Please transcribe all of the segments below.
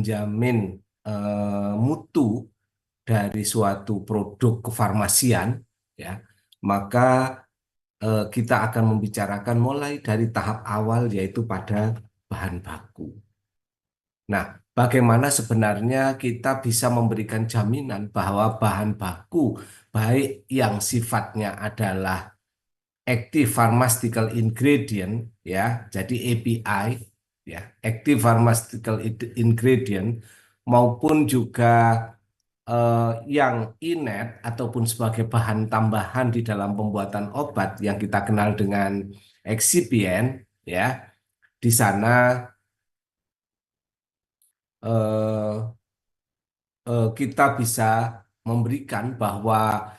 menjamin mutu dari suatu produk kefarmasian, ya, maka kita akan membicarakan mulai dari tahap awal yaitu pada bahan baku. Nah, bagaimana sebenarnya kita bisa memberikan jaminan bahwa bahan baku baik yang sifatnya adalah active pharmaceutical ingredient, ya, jadi API, ya, active pharmaceutical ingredient, maupun juga yang inert ataupun sebagai bahan tambahan di dalam pembuatan obat yang kita kenal dengan excipient, ya, di sana eh, kita bisa memberikan bahwa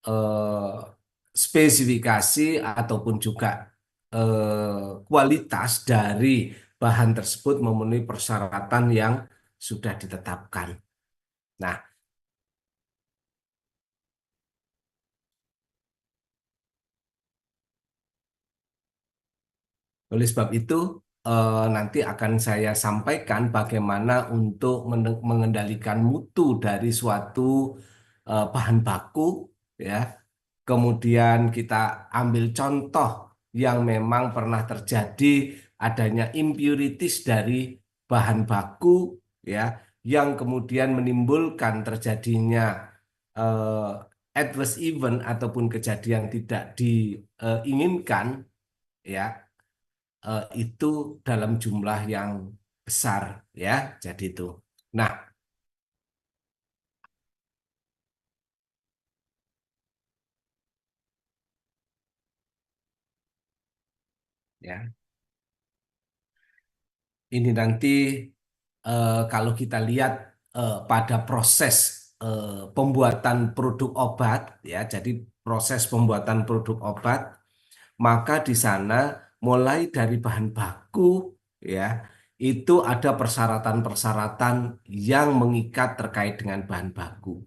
eh, spesifikasi ataupun juga kualitas dari bahan tersebut memenuhi persyaratan yang sudah ditetapkan. Nah, oleh sebab itu, nanti akan saya sampaikan bagaimana untuk mengendalikan mutu dari suatu bahan baku, ya. Kemudian kita ambil contoh yang memang pernah terjadi adanya impurities dari bahan baku, ya, yang kemudian menimbulkan terjadinya eh, adverse event ataupun kejadian tidak diinginkan, ya, itu dalam jumlah yang besar, ya. Jadi itu. Nah, ya, ini nanti kalau kita lihat pada proses pembuatan produk obat, ya, jadi proses pembuatan produk obat, maka di sana mulai dari bahan baku, ya, itu ada persyaratan-persyaratan yang mengikat terkait dengan bahan baku.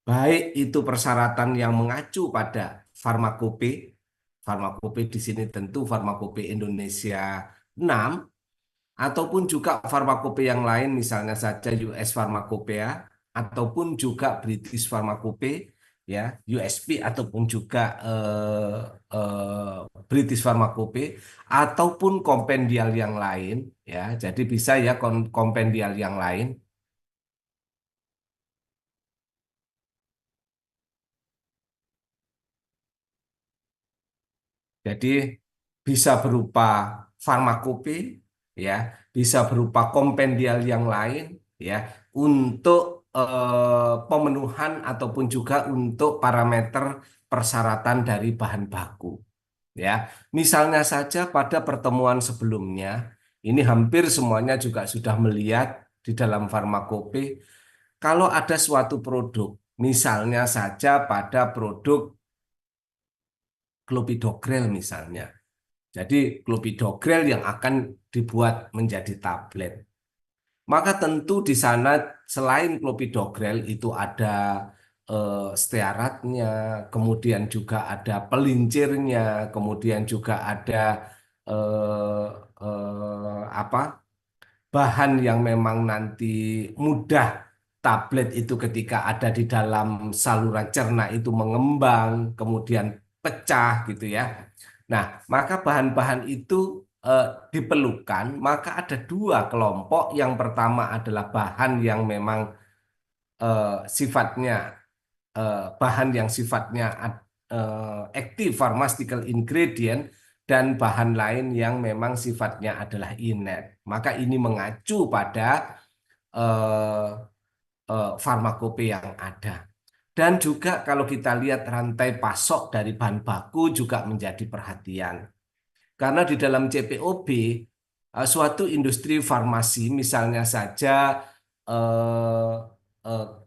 Baik itu persyaratan yang mengacu pada farmakope, farmakope di sini tentu farmakope Indonesia 6, ataupun juga farmakope yang lain, misalnya saja US Pharmacopoeia, ataupun juga British Pharmacope, ya, USP, ataupun juga British Pharmacope, ataupun kompendial yang lain, ya. Jadi bisa ya kompendial yang lain. Jadi bisa berupa farmakope, ya, bisa berupa kompendial yang lain, ya, untuk pemenuhan ataupun juga untuk parameter persyaratan dari bahan baku, ya. Misalnya saja pada pertemuan sebelumnya, ini hampir semuanya juga sudah melihat di dalam farmakope, kalau ada suatu produk, misalnya saja pada produk clopidogrel misalnya. Jadi clopidogrel yang akan dibuat menjadi tablet. Maka tentu di sana selain clopidogrel itu ada stearatnya, kemudian juga ada pelincirnya, kemudian juga ada eh, apa, bahan yang memang nanti mudah tablet itu ketika ada di dalam saluran cerna itu mengembang, kemudian pecah gitu ya. Nah, maka bahan-bahan itu eh, diperlukan, maka ada dua kelompok. Yang pertama adalah bahan yang memang sifatnya bahan yang sifatnya active pharmaceutical ingredient, dan bahan lain yang memang sifatnya adalah inert. Maka ini mengacu pada eh, farmakope yang ada. Dan juga kalau kita lihat rantai pasok dari bahan baku juga menjadi perhatian. Karena di dalam CPOB, suatu industri farmasi misalnya saja eh, eh,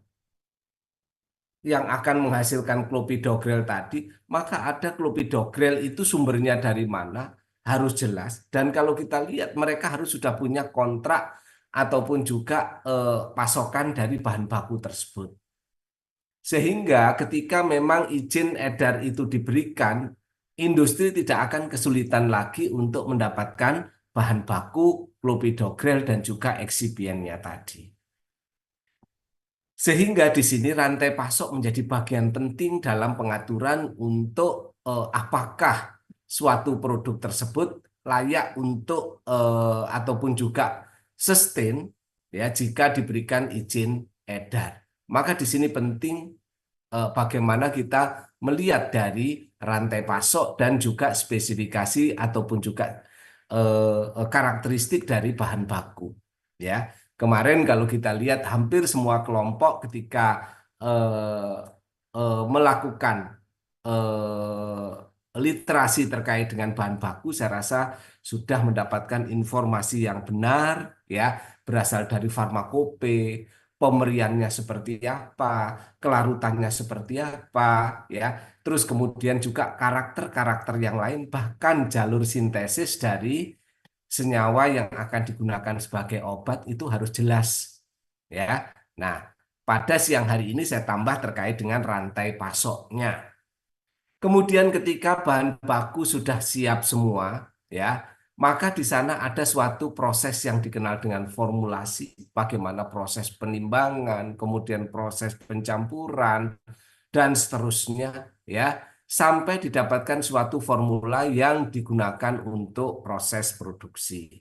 yang akan menghasilkan clopidogrel tadi, maka ada clopidogrel itu sumbernya dari mana harus jelas. Dan kalau kita lihat mereka harus sudah punya kontrak ataupun juga pasokan dari bahan baku tersebut. Sehingga ketika memang izin edar itu diberikan, industri tidak akan kesulitan lagi untuk mendapatkan bahan baku, clopidogrel, dan juga excipientnya tadi. Sehingga di sini rantai pasok menjadi bagian penting dalam pengaturan untuk apakah suatu produk tersebut layak untuk ataupun juga sustain ya jika diberikan izin edar. Maka di sini penting bagaimana kita melihat dari rantai pasok dan juga spesifikasi ataupun juga karakteristik dari bahan baku. Ya, kemarin kalau kita lihat hampir semua kelompok ketika eh, melakukan literasi terkait dengan bahan baku, saya rasa sudah mendapatkan informasi yang benar, ya, berasal dari farmakope, pemberiannya seperti apa, kelarutannya seperti apa, ya. Terus kemudian juga karakter-karakter yang lain, bahkan jalur sintesis dari senyawa yang akan digunakan sebagai obat itu harus jelas, ya. Nah, pada siang hari ini saya tambah terkait dengan rantai pasoknya. Kemudian ketika bahan baku sudah siap semua, ya, maka di sana ada suatu proses yang dikenal dengan formulasi. Bagaimana proses penimbangan, kemudian proses pencampuran, dan seterusnya, ya, sampai didapatkan suatu formula yang digunakan untuk proses produksi.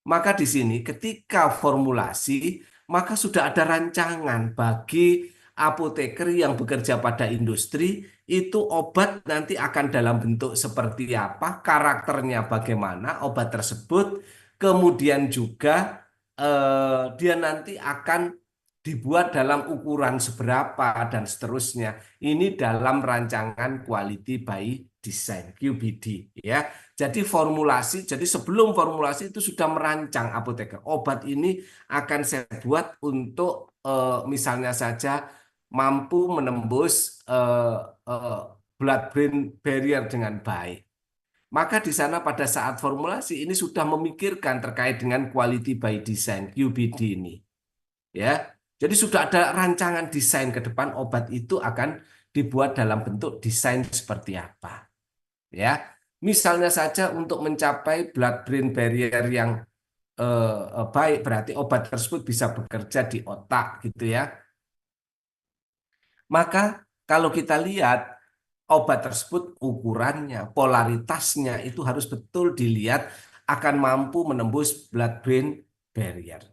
Maka di sini ketika formulasi, maka sudah ada rancangan bagi apoteker yang bekerja pada industri, itu obat nanti akan dalam bentuk seperti apa, karakternya bagaimana obat tersebut, kemudian juga dia nanti akan dibuat dalam ukuran seberapa dan seterusnya. Ini dalam rancangan quality by design QBD, ya. Jadi sebelum formulasi itu sudah merancang apoteker. Obat ini akan saya buat untuk misalnya saja mampu menembus eh, blood-brain barrier dengan baik. Maka di sana pada saat formulasi ini sudah memikirkan terkait dengan quality by design QBD ini, ya. Jadi sudah ada rancangan desain ke depan obat itu akan dibuat dalam bentuk desain seperti apa, ya. Misalnya saja untuk mencapai blood-brain barrier yang baik, berarti obat tersebut bisa bekerja di otak gitu ya. Maka kalau kita lihat obat tersebut ukurannya, polaritasnya itu harus betul dilihat akan mampu menembus blood-brain barrier.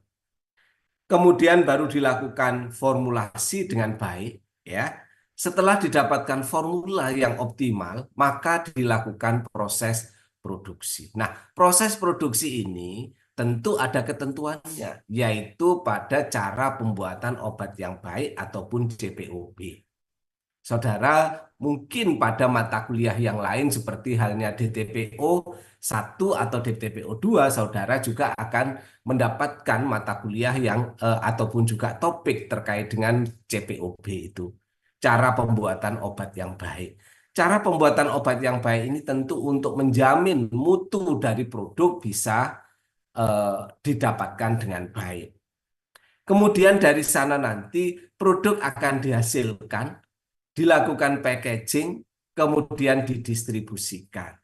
Kemudian baru dilakukan formulasi dengan baik, ya. Setelah didapatkan formula yang optimal, maka dilakukan proses produksi. Nah, proses produksi ini tentu ada ketentuannya, yaitu pada cara pembuatan obat yang baik ataupun JPOB. Saudara mungkin pada mata kuliah yang lain seperti halnya DTPO 1 atau DTPO 2, saudara juga akan mendapatkan mata kuliah yang ataupun juga topik terkait dengan JPOB itu. Cara pembuatan obat yang baik. Cara pembuatan obat yang baik ini tentu untuk menjamin mutu dari produk bisa didapatkan dengan baik. Kemudian dari sana nanti produk akan dihasilkan, dilakukan packaging, kemudian didistribusikan.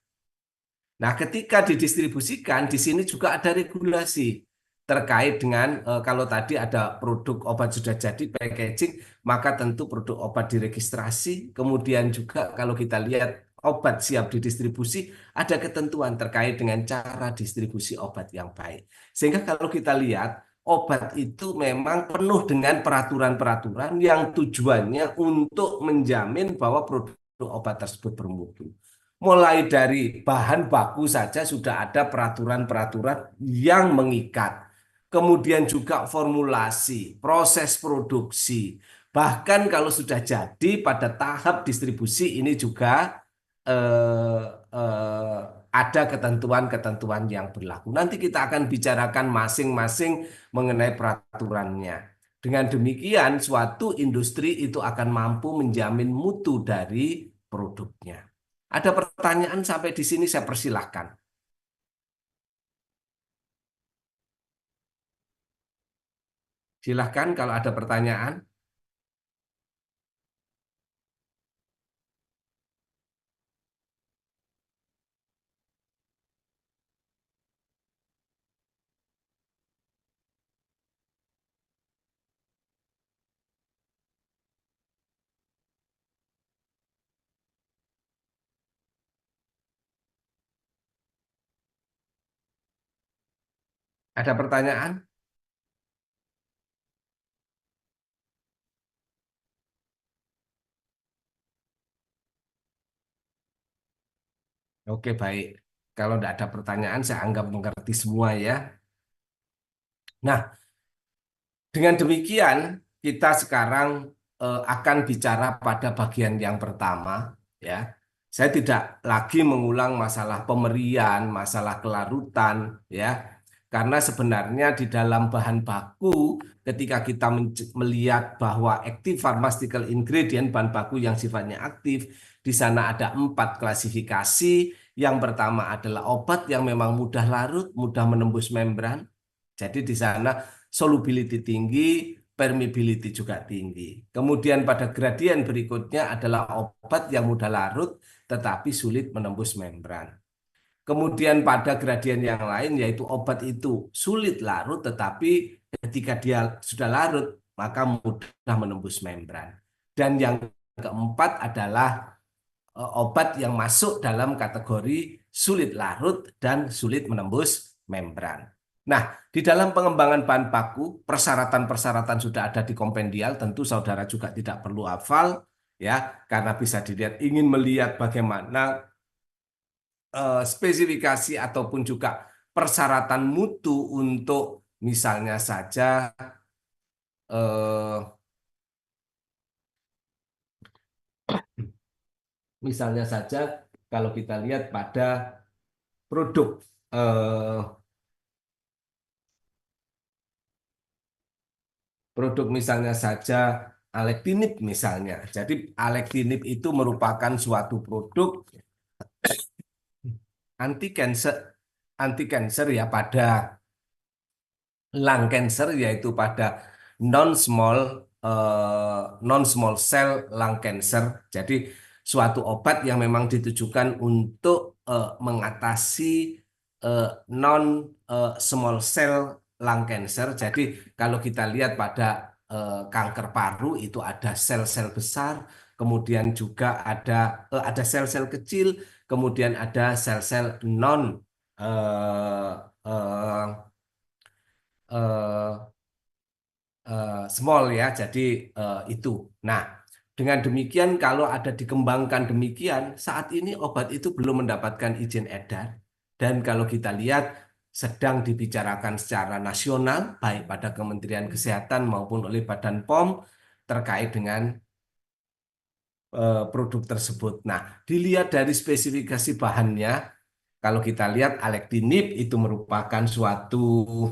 Nah, ketika didistribusikan, di sini juga ada regulasi terkait dengan kalau tadi ada produk obat sudah jadi packaging, maka tentu produk obat diregistrasi. Kemudian juga kalau kita lihat obat siap didistribusi, ada ketentuan terkait dengan cara distribusi obat yang baik. Sehingga kalau kita lihat obat itu memang penuh dengan peraturan-peraturan yang tujuannya untuk menjamin bahwa produk obat tersebut bermutu. Mulai dari bahan baku saja sudah ada peraturan-peraturan yang mengikat. Kemudian juga formulasi, proses produksi. Bahkan kalau sudah jadi pada tahap distribusi ini juga eh, eh, ada ketentuan-ketentuan yang berlaku. Nanti kita akan bicarakan masing-masing mengenai peraturannya. Dengan demikian, suatu industri itu akan mampu menjamin mutu dari produknya. Ada pertanyaan sampai di sini saya persilahkan. Silahkan kalau ada pertanyaan. Ada pertanyaan? Oke, baik. Kalau tidak ada pertanyaan, saya anggap mengerti semua ya. Nah, dengan demikian, kita sekarang akan bicara pada bagian yang pertama, ya. Saya tidak lagi mengulang masalah pemerian, masalah kelarutan, ya. Karena sebenarnya di dalam bahan baku, ketika kita melihat bahwa active pharmaceutical ingredient, bahan baku yang sifatnya aktif, di sana ada 4 klasifikasi. Yang pertama adalah obat yang memang mudah larut, mudah menembus membran. Jadi di sana solubility tinggi, permeability juga tinggi. Kemudian pada gradien berikutnya adalah obat yang mudah larut tetapi sulit menembus membran. Kemudian pada gradien yang lain yaitu obat itu sulit larut tetapi ketika dia sudah larut maka mudah menembus membran. Dan yang keempat adalah obat yang masuk dalam kategori sulit larut dan sulit menembus membran. Nah, di dalam pengembangan bahan baku, persyaratan-persyaratan sudah ada di kompendial, tentu saudara juga tidak perlu hafal, ya, karena bisa dilihat ingin melihat bagaimana spesifikasi ataupun juga persyaratan mutu untuk misalnya saja eh, misalnya saja kalau kita lihat pada produk produk misalnya saja alektinib misalnya. Jadi alektinib itu merupakan suatu produk anti cancer ya pada lung cancer yaitu pada non small non small cell lung cancer. Jadi suatu obat yang memang ditujukan untuk mengatasi eh, non small cell lung cancer. Jadi kalau kita lihat pada kanker paru itu ada sel-sel besar, kemudian juga ada sel-sel kecil, kemudian ada sel-sel non eh, eh, eh, small ya. Jadi itu. Nah, dengan demikian kalau ada dikembangkan demikian, saat ini obat itu belum mendapatkan izin edar. Dan kalau kita lihat sedang dibicarakan secara nasional, baik pada Kementerian Kesehatan maupun oleh Badan POM terkait dengan produk tersebut. Nah, dilihat dari spesifikasi bahannya, kalau kita lihat alektinib itu merupakan suatu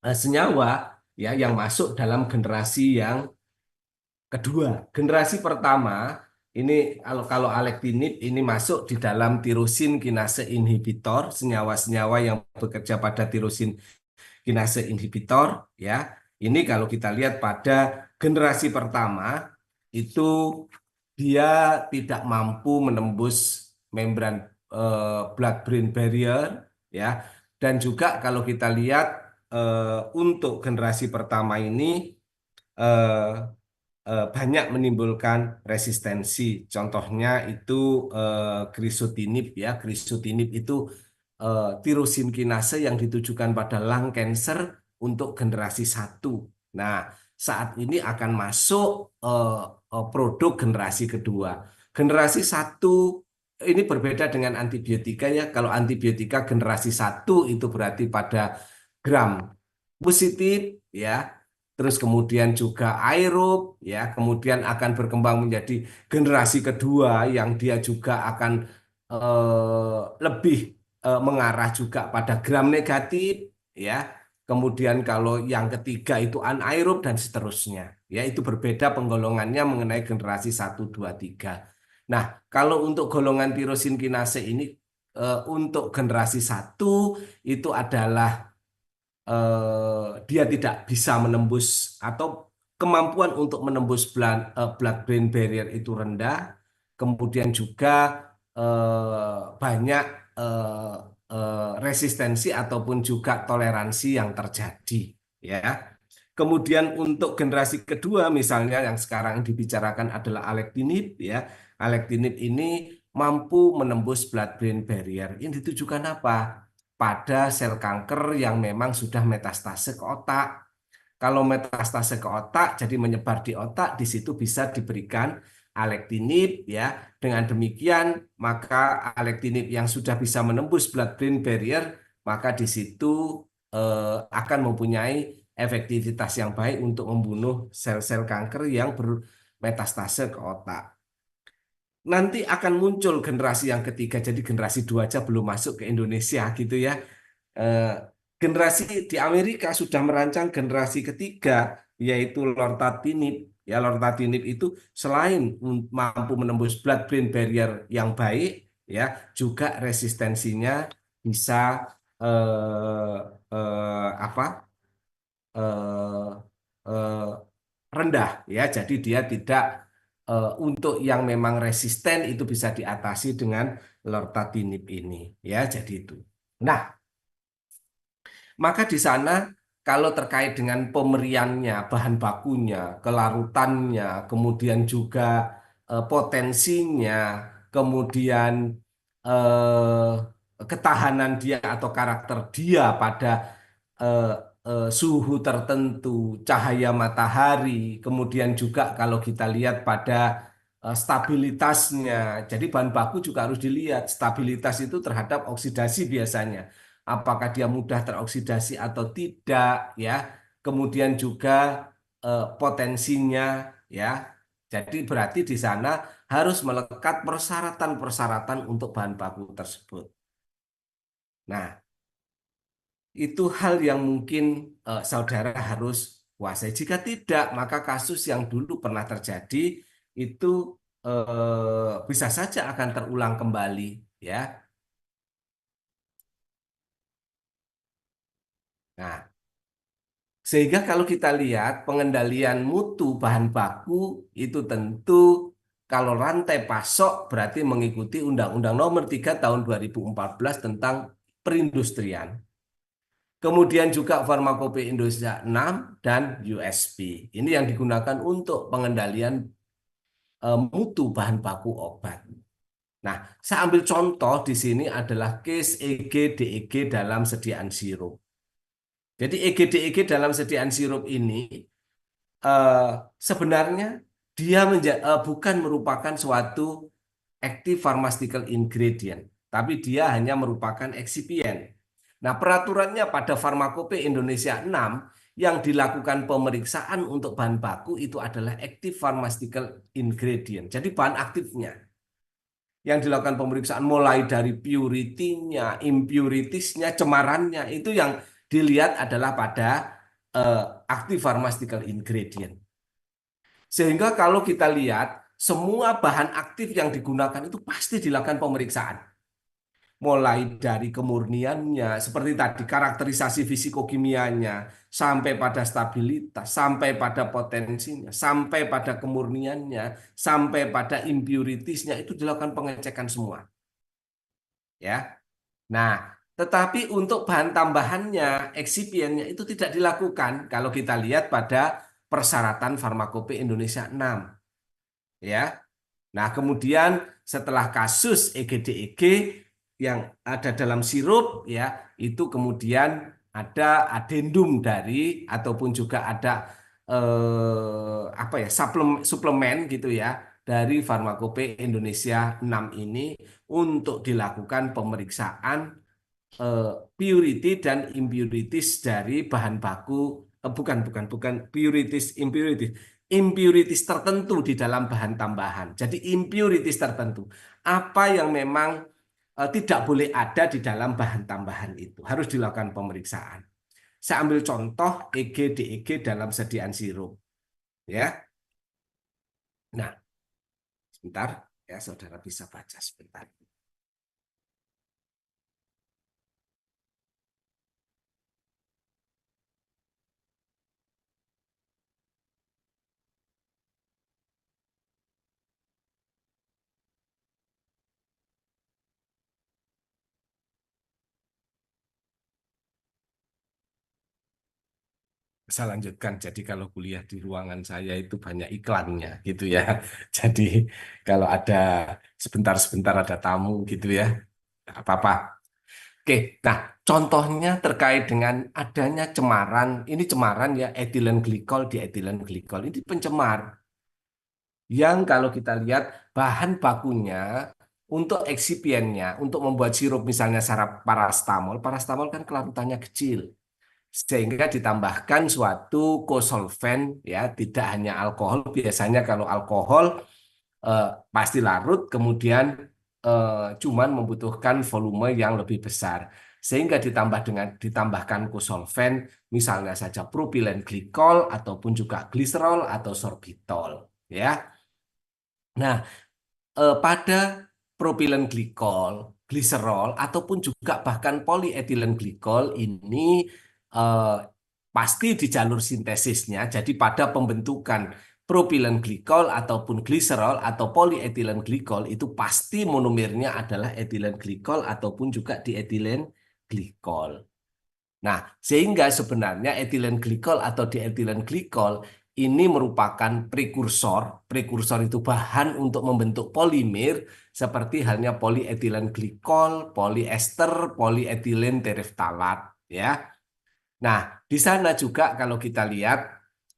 senyawa ya yang masuk dalam generasi yang kedua. Generasi pertama ini kalau alektinib ini masuk di dalam tirosin kinase inhibitor, senyawa-senyawa yang bekerja pada tirosin kinase inhibitor ya. Ini kalau kita lihat pada generasi pertama itu dia tidak mampu menembus membran blood-brain barrier ya. Dan juga kalau kita lihat untuk generasi pertama ini eh, banyak menimbulkan resistensi. Contohnya itu krisotinib ya. Krisotinib itu tirosin kinase yang ditujukan pada lung cancer untuk generasi 1. Nah, saat ini akan masuk produk generasi kedua. Generasi 1 ini berbeda dengan antibiotika ya. Kalau antibiotika generasi 1 itu berarti pada gram positif ya, terus kemudian juga aerob ya, kemudian akan berkembang menjadi generasi kedua yang dia juga akan lebih mengarah juga pada gram negatif ya. Kemudian kalau yang ketiga itu anaerob dan seterusnya. Ya, itu berbeda penggolongannya mengenai generasi 1, 2, 3. Nah, kalau untuk golongan tirosin kinase ini untuk generasi 1 itu adalah dia tidak bisa menembus atau kemampuan untuk menembus blood-brain barrier itu rendah. Kemudian juga banyak eh, resistensi ataupun juga toleransi yang terjadi, ya. Kemudian untuk generasi kedua, misalnya yang sekarang dibicarakan adalah alektinib, ya. Alektinib ini mampu menembus blood-brain barrier. Ini ditujukan apa? pada sel kanker yang memang sudah metastase ke otak. Kalau metastase ke otak, jadi menyebar di otak, di situ bisa diberikan alektinib ya. Dengan demikian, maka alektinib yang sudah bisa menembus blood-brain barrier, maka di situ akan mempunyai efektivitas yang baik untuk membunuh sel-sel kanker yang bermetastase ke otak. Nanti akan muncul generasi yang ketiga, jadi generasi dua aja belum masuk ke Indonesia gitu ya. Eh, Generasi di Amerika sudah merancang generasi ketiga, yaitu lorlatinib. Ya, lorlatinib itu selain mampu menembus blood-brain barrier yang baik, ya, juga resistensinya bisa eh, apa? eh, eh, rendah, ya. Jadi dia tidak untuk yang memang resisten itu bisa diatasi dengan lorlatinib ini, ya. Jadi itu. Nah, maka di sana kalau terkait dengan pemberiannya, bahan bakunya, kelarutannya, kemudian juga potensinya, kemudian ketahanan dia atau karakter dia pada eh, suhu tertentu, cahaya matahari, kemudian juga kalau kita lihat pada stabilitasnya. Jadi bahan baku juga harus dilihat stabilitas itu terhadap oksidasi biasanya apakah dia mudah teroksidasi atau tidak ya. Kemudian juga potensinya ya. Jadi berarti di sana harus melekat persyaratan-persyaratan untuk bahan baku tersebut. Nah, itu hal yang mungkin saudara harus kuasai. Jika tidak, maka kasus yang dulu pernah terjadi itu bisa saja akan terulang kembali ya. Nah, sehingga kalau kita lihat pengendalian mutu bahan baku itu tentu kalau rantai pasok berarti mengikuti Undang-Undang Nomor 3 Tahun 2014 tentang perindustrian. Kemudian juga Farmakope Indonesia 6 dan USP. Ini yang digunakan untuk pengendalian mutu bahan baku obat. Nah, saya ambil contoh di sini adalah case EG DEG dalam sediaan sirup. Jadi EG DEG dalam sediaan sirup ini eh, sebenarnya dia bukan merupakan suatu active pharmaceutical ingredient, tapi dia hanya merupakan eksipien. Nah, peraturannya pada Farmakope Indonesia 6 yang dilakukan pemeriksaan untuk bahan baku itu adalah active pharmaceutical ingredient. Jadi bahan aktifnya yang dilakukan pemeriksaan mulai dari purity-nya, impurities-nya, cemarannya itu yang dilihat adalah pada active pharmaceutical ingredient. Sehingga kalau kita lihat, semua bahan aktif yang digunakan itu pasti dilakukan pemeriksaan. Mulai dari kemurniannya, seperti tadi karakterisasi fisikokimianya, sampai pada stabilitas, sampai pada potensinya, sampai pada kemurniannya, sampai pada impuritiesnya, itu dilakukan pengecekan semua. Ya. Nah, tetapi untuk bahan tambahannya, eksipiennya itu tidak dilakukan kalau kita lihat pada persyaratan Farmakope Indonesia 6. Ya. Nah, kemudian setelah kasus EGDEG yang ada dalam sirup ya, itu kemudian ada adendum dari ataupun juga ada apa ya, suplemen, suplemen gitu ya dari Farmakope Indonesia 6 ini untuk dilakukan pemeriksaan eh, purity dan impurities dari bahan baku bukan purities impurities tertentu di dalam bahan tambahan. Jadi impurities tertentu apa yang memang tidak boleh ada di dalam bahan tambahan itu harus dilakukan pemeriksaan. Saya ambil contoh EG DEG dalam sediaan sirup ya. Nah, sebentar ya saudara bisa baca sebentar. Saya lanjutkan. Jadi kalau kuliah di ruangan saya itu banyak iklannya gitu ya. Jadi kalau ada sebentar-sebentar ada tamu gitu ya, nggak apa-apa. Oke, nah contohnya terkait dengan adanya cemaran, ini cemaran ya etilen glikol di etilen glikol ini pencemar yang kalau kita lihat bahan bakunya untuk eksipiennya, untuk membuat sirup misalnya sarap parastamol, parastamol kan kelarutannya kecil sehingga ditambahkan suatu kosolven ya tidak hanya alkohol biasanya kalau alkohol eh, pasti larut kemudian cuman membutuhkan volume yang lebih besar sehingga ditambahkan kosolven misalnya saja propilen glikol ataupun juga gliserol atau sorbitol ya. Nah, pada propilen glikol, gliserol, ataupun juga bahkan polietilen glikol ini eh, pasti di jalur sintesisnya. Jadi pada pembentukan propilen glikol ataupun gliserol atau polietilen glikol itu pasti monomernya adalah etilen glikol ataupun juga dietilen glikol. Nah, sehingga sebenarnya etilen glikol atau dietilen glikol ini merupakan prekursor. Prekursor itu bahan untuk membentuk polimer seperti halnya polietilen glikol, poliester, polietilen tereftalat, ya. Nah, di sana juga kalau kita lihat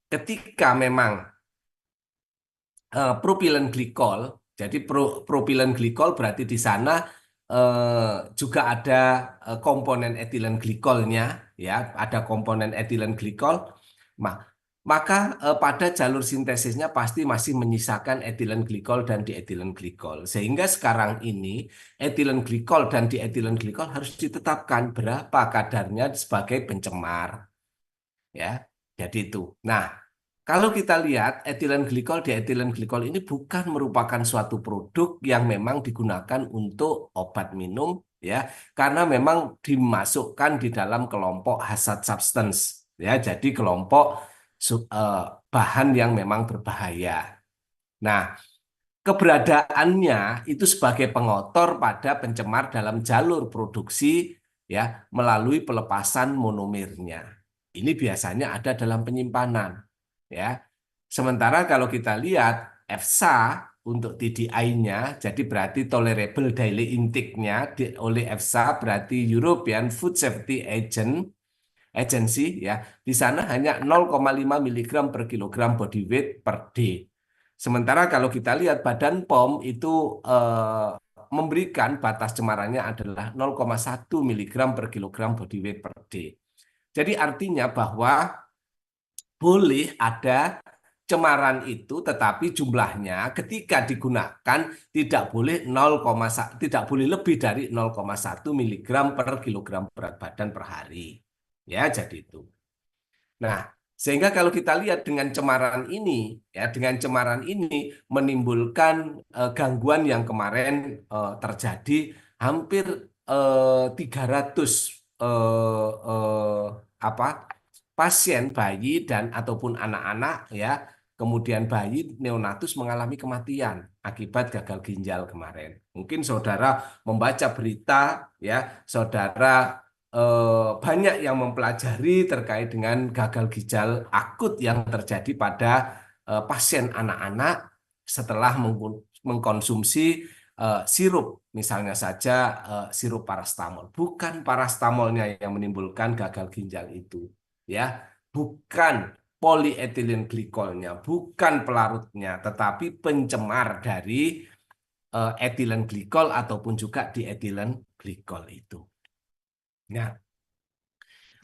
ketika memang propilen glikol. Jadi propilen glikol berarti di sana juga ada komponen etilen glikolnya, ya, ada komponen etilen glikol. Ma- Maka pada jalur sintesisnya pasti masih menyisakan etilen glikol dan dietilen glikol. Sehingga sekarang ini etilen glikol dan dietilen glikol harus ditetapkan berapa kadarnya sebagai pencemar, ya. Jadi itu. Nah, kalau kita lihat etilen glikol, dietilen glikol ini bukan merupakan suatu produk yang memang digunakan untuk obat minum ya, karena memang dimasukkan di dalam kelompok hazard substance ya, jadi kelompok bahan yang memang berbahaya. Nah, keberadaannya itu sebagai pengotor pada pencemar dalam jalur produksi ya melalui pelepasan monomernya. Ini biasanya ada dalam penyimpanan ya. Sementara kalau kita lihat EFSA untuk TDI-nya, jadi berarti tolerable daily intake-nya oleh EFSA berarti European Food Safety Agency ya, di sana hanya 0,5 miligram per kilogram body weight per day. Sementara kalau kita lihat Badan POM itu memberikan batas cemarannya adalah 0,1 miligram per kilogram body weight per day. Jadi artinya bahwa boleh ada cemaran itu tetapi jumlahnya ketika digunakan tidak boleh lebih dari 0,1 miligram per kilogram berat badan per hari. Ya, jadi itu. Nah, sehingga kalau kita lihat dengan cemaran ini, ya dengan cemaran ini menimbulkan gangguan yang kemarin terjadi hampir 300 apa pasien bayi dan ataupun anak-anak ya, kemudian bayi neonatus mengalami kematian akibat gagal ginjal kemarin. Mungkin saudara membaca berita ya, saudara banyak yang mempelajari terkait dengan gagal ginjal akut yang terjadi pada pasien anak-anak setelah mengkonsumsi sirup, misalnya saja sirup parastamol. Bukan parastamolnya yang menimbulkan gagal ginjal itu, ya, bukan polietilen glikolnya, bukan pelarutnya, tetapi pencemar dari etilen glikol ataupun juga dietilen glikol itu. Nah,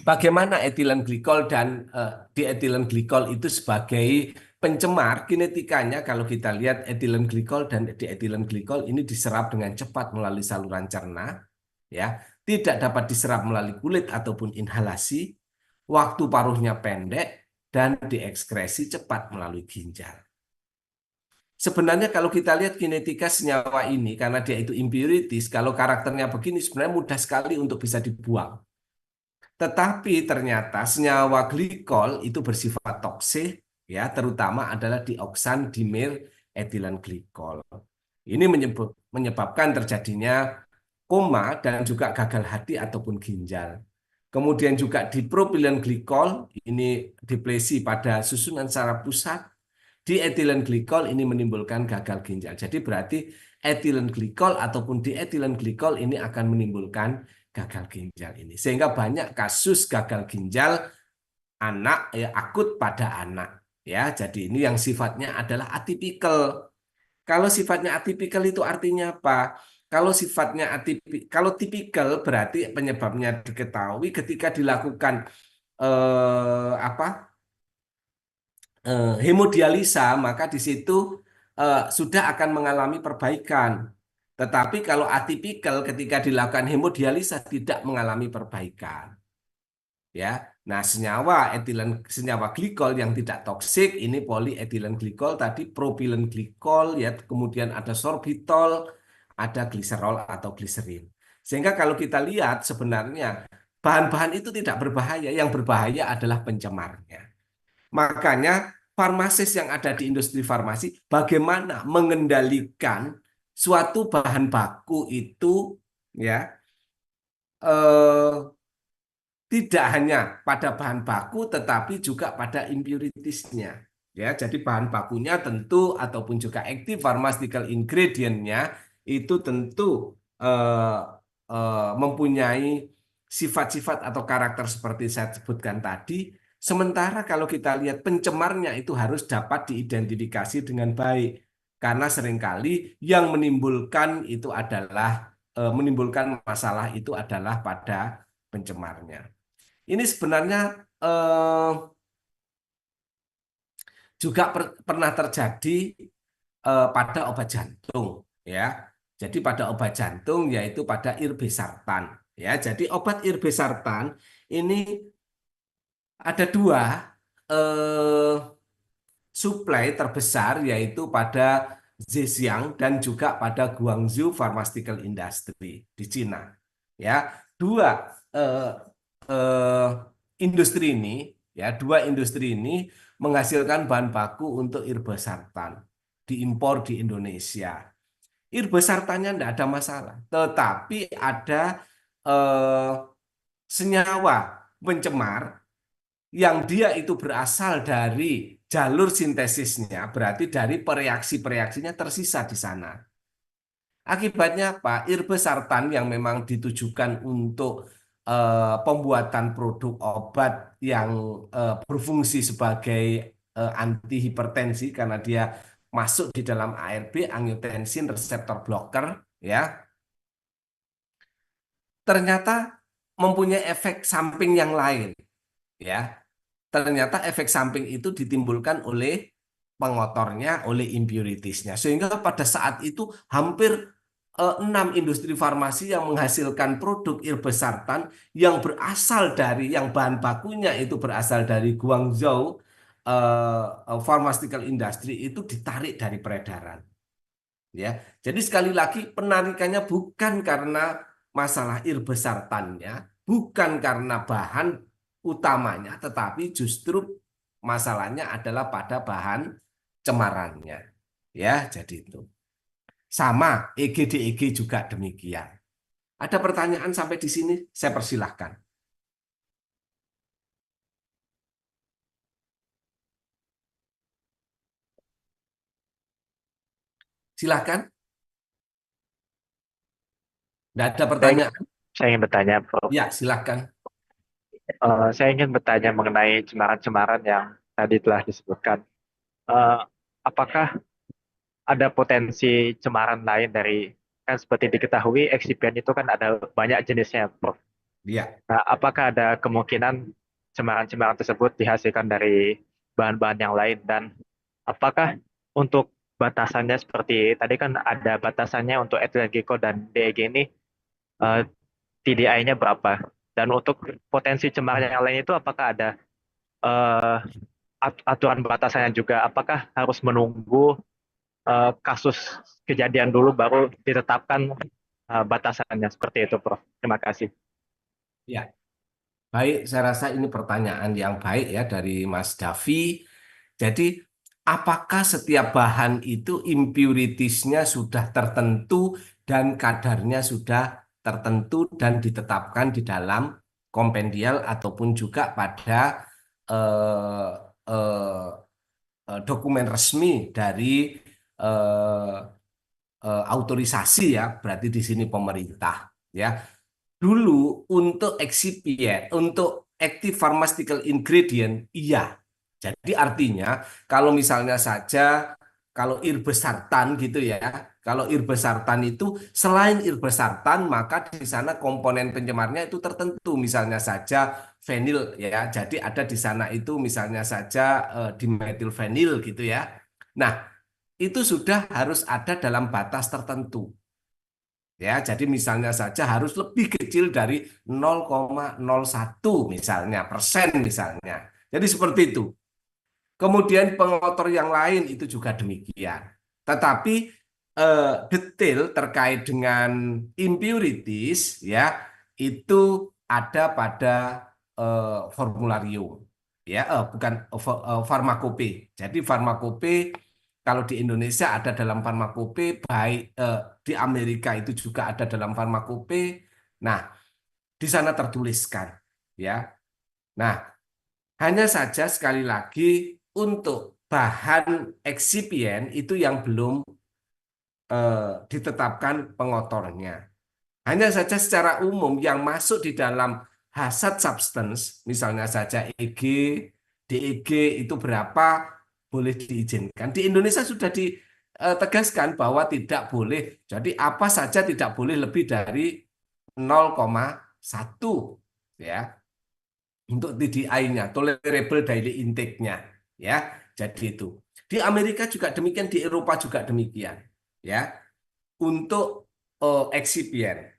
bagaimana etilen glikol dan dietilen glikol itu sebagai pencemar kinetikanya kalau kita lihat etilen glikol dan dietilen glikol ini diserap dengan cepat melalui saluran cerna ya, tidak dapat diserap melalui kulit ataupun inhalasi, waktu paruhnya pendek dan diekskresi cepat melalui ginjal. Sebenarnya kalau kita lihat kinetika senyawa ini karena dia itu impurities, kalau karakternya begini sebenarnya mudah sekali untuk bisa dibuang. Tetapi ternyata senyawa glikol itu bersifat toksik, ya, terutama adalah dioksan dimer etilen glikol. Ini menyebabkan terjadinya koma dan juga gagal hati ataupun ginjal. Kemudian juga di propilen glikol, ini depresi pada susunan saraf pusat. Di etilen glikol ini menimbulkan gagal ginjal. Jadi berarti etilen glikol ataupun dietilen glikol ini akan menimbulkan gagal ginjal ini. Sehingga banyak kasus gagal ginjal anak ya akut pada anak ya. Jadi ini yang sifatnya adalah atipikal. Kalau sifatnya atipikal itu artinya apa? Kalau tipikal berarti penyebabnya diketahui ketika dilakukan apa hemodialisa, maka di situ sudah akan mengalami perbaikan. Tetapi kalau atipikal ketika dilakukan hemodialisa tidak mengalami perbaikan. Ya, nah senyawa glikol yang tidak toksik ini polyethylene glikol tadi propylen glikol ya, kemudian ada sorbitol, ada gliserol atau gliserin. Sehingga kalau kita lihat sebenarnya bahan-bahan itu tidak berbahaya, yang berbahaya adalah pencemarnya. Makanya farmasis yang ada di industri farmasi bagaimana mengendalikan suatu bahan baku itu ya eh, tidak hanya pada bahan baku tetapi juga pada impuritiesnya. Ya, jadi bahan bakunya tentu ataupun juga active pharmaceutical ingredient-nya itu tentu eh, mempunyai sifat-sifat atau karakter seperti saya sebutkan tadi. Sementara kalau kita lihat pencemarnya itu harus dapat diidentifikasi dengan baik. Karena seringkali yang menimbulkan masalah itu adalah pada pencemarnya. Ini sebenarnya eh, juga pernah terjadi pada obat jantung, ya. Jadi pada obat jantung yaitu pada irbesartan, ya. Jadi obat irbesartan ini ada dua eh, suplai terbesar yaitu pada Zhejiang dan juga pada Guangzhou Pharmaceutical Industry di Cina. Ya, dua eh, eh, industri ini, dua industri ini menghasilkan bahan baku untuk irbesartan diimpor di Indonesia. Irbesartannya tidak ada masalah, tetapi ada eh, senyawa pencemar yang dia itu berasal dari jalur sintesisnya, berarti dari pereaksi-pereaksinya tersisa di sana. Akibatnya apa? Irbesartan yang memang ditujukan untuk pembuatan produk obat yang berfungsi sebagai antihipertensi karena dia masuk di dalam ARB, angiotensin receptor blocker, ya, ternyata mempunyai efek samping yang lain, ya. Ternyata efek samping itu ditimbulkan oleh pengotornya, oleh impuritiesnya. Sehingga pada saat itu hampir 6 industri farmasi yang menghasilkan produk irbesartan yang berasal dari, yang bahan bakunya itu berasal dari Guangzhou Pharmaceutical Industry itu ditarik dari peredaran. Ya, jadi sekali lagi penarikannya bukan karena masalah irbesartannya, bukan karena bahan utamanya, tetapi justru masalahnya adalah pada bahan cemarannya. Ya, jadi itu. Sama EGDEG juga demikian. Ada pertanyaan sampai di sini? Saya persilahkan. Silahkan. Tidak ada Saya, pertanyaan? saya ingin bertanya, Prof. Ya, silahkan. Saya ingin bertanya mengenai cemaran-cemaran yang tadi telah disebutkan. Eh, apakah ada potensi cemaran lain dari, kan seperti diketahui, eksibien itu kan ada banyak jenisnya, Prof. Ya, Nah, apakah ada kemungkinan cemaran-cemaran tersebut dihasilkan dari bahan-bahan yang lain? Dan apakah untuk batasannya seperti, tadi kan ada batasannya untuk etilen glikol dan DEG ini, eh, TDI-nya berapa? Dan untuk potensi cemar yang lain itu apakah ada eh, aturan batasannya juga? Apakah harus menunggu kasus kejadian dulu baru ditetapkan batasannya seperti itu, Prof? Terima kasih. ya. Baik, saya rasa ini pertanyaan yang baik ya dari Mas Davi. Jadi, apakah setiap bahan itu impuritiesnya sudah tertentu dan kadarnya sudah tertentu dan ditetapkan di dalam kompendial ataupun juga pada eh, eh, dokumen resmi dari eh, autorisasi ya, berarti di sini pemerintah ya. Dulu untuk excipient, untuk active pharmaceutical ingredient, iya. Jadi artinya kalau misalnya saja kalau irbesartan gitu ya, kalau irbesartan itu selain irbesartan maka di sana komponen pencemarnya itu tertentu, misalnya saja fenil ya. Jadi ada di sana itu misalnya saja dimetilfenil gitu ya. Nah, itu sudah harus ada dalam batas tertentu. Ya, jadi misalnya saja harus lebih kecil dari 0,01 misalnya persen misalnya. Jadi seperti itu. Kemudian pengotor yang lain itu juga demikian. Tetapi detail terkait dengan impurities ya itu ada pada formularium ya bukan farmakope. Jadi farmakope kalau di Indonesia ada dalam farmakope, baik di Amerika itu juga ada dalam farmakope. Nah, di sana tertuliskan ya. Nah, hanya saja sekali lagi untuk bahan eksipien itu yang belum ditetapkan pengotornya. Hanya saja secara umum yang masuk di dalam hazard substance, misalnya saja EG, DEG itu berapa boleh diizinkan. Di Indonesia sudah ditegaskan bahwa tidak boleh. Jadi apa saja tidak boleh lebih dari 0,1 ya untuk TDI-nya, tolerable daily intake-nya ya. Jadi itu. Di Amerika juga demikian, di Eropa juga demikian ya. Untuk eksipien.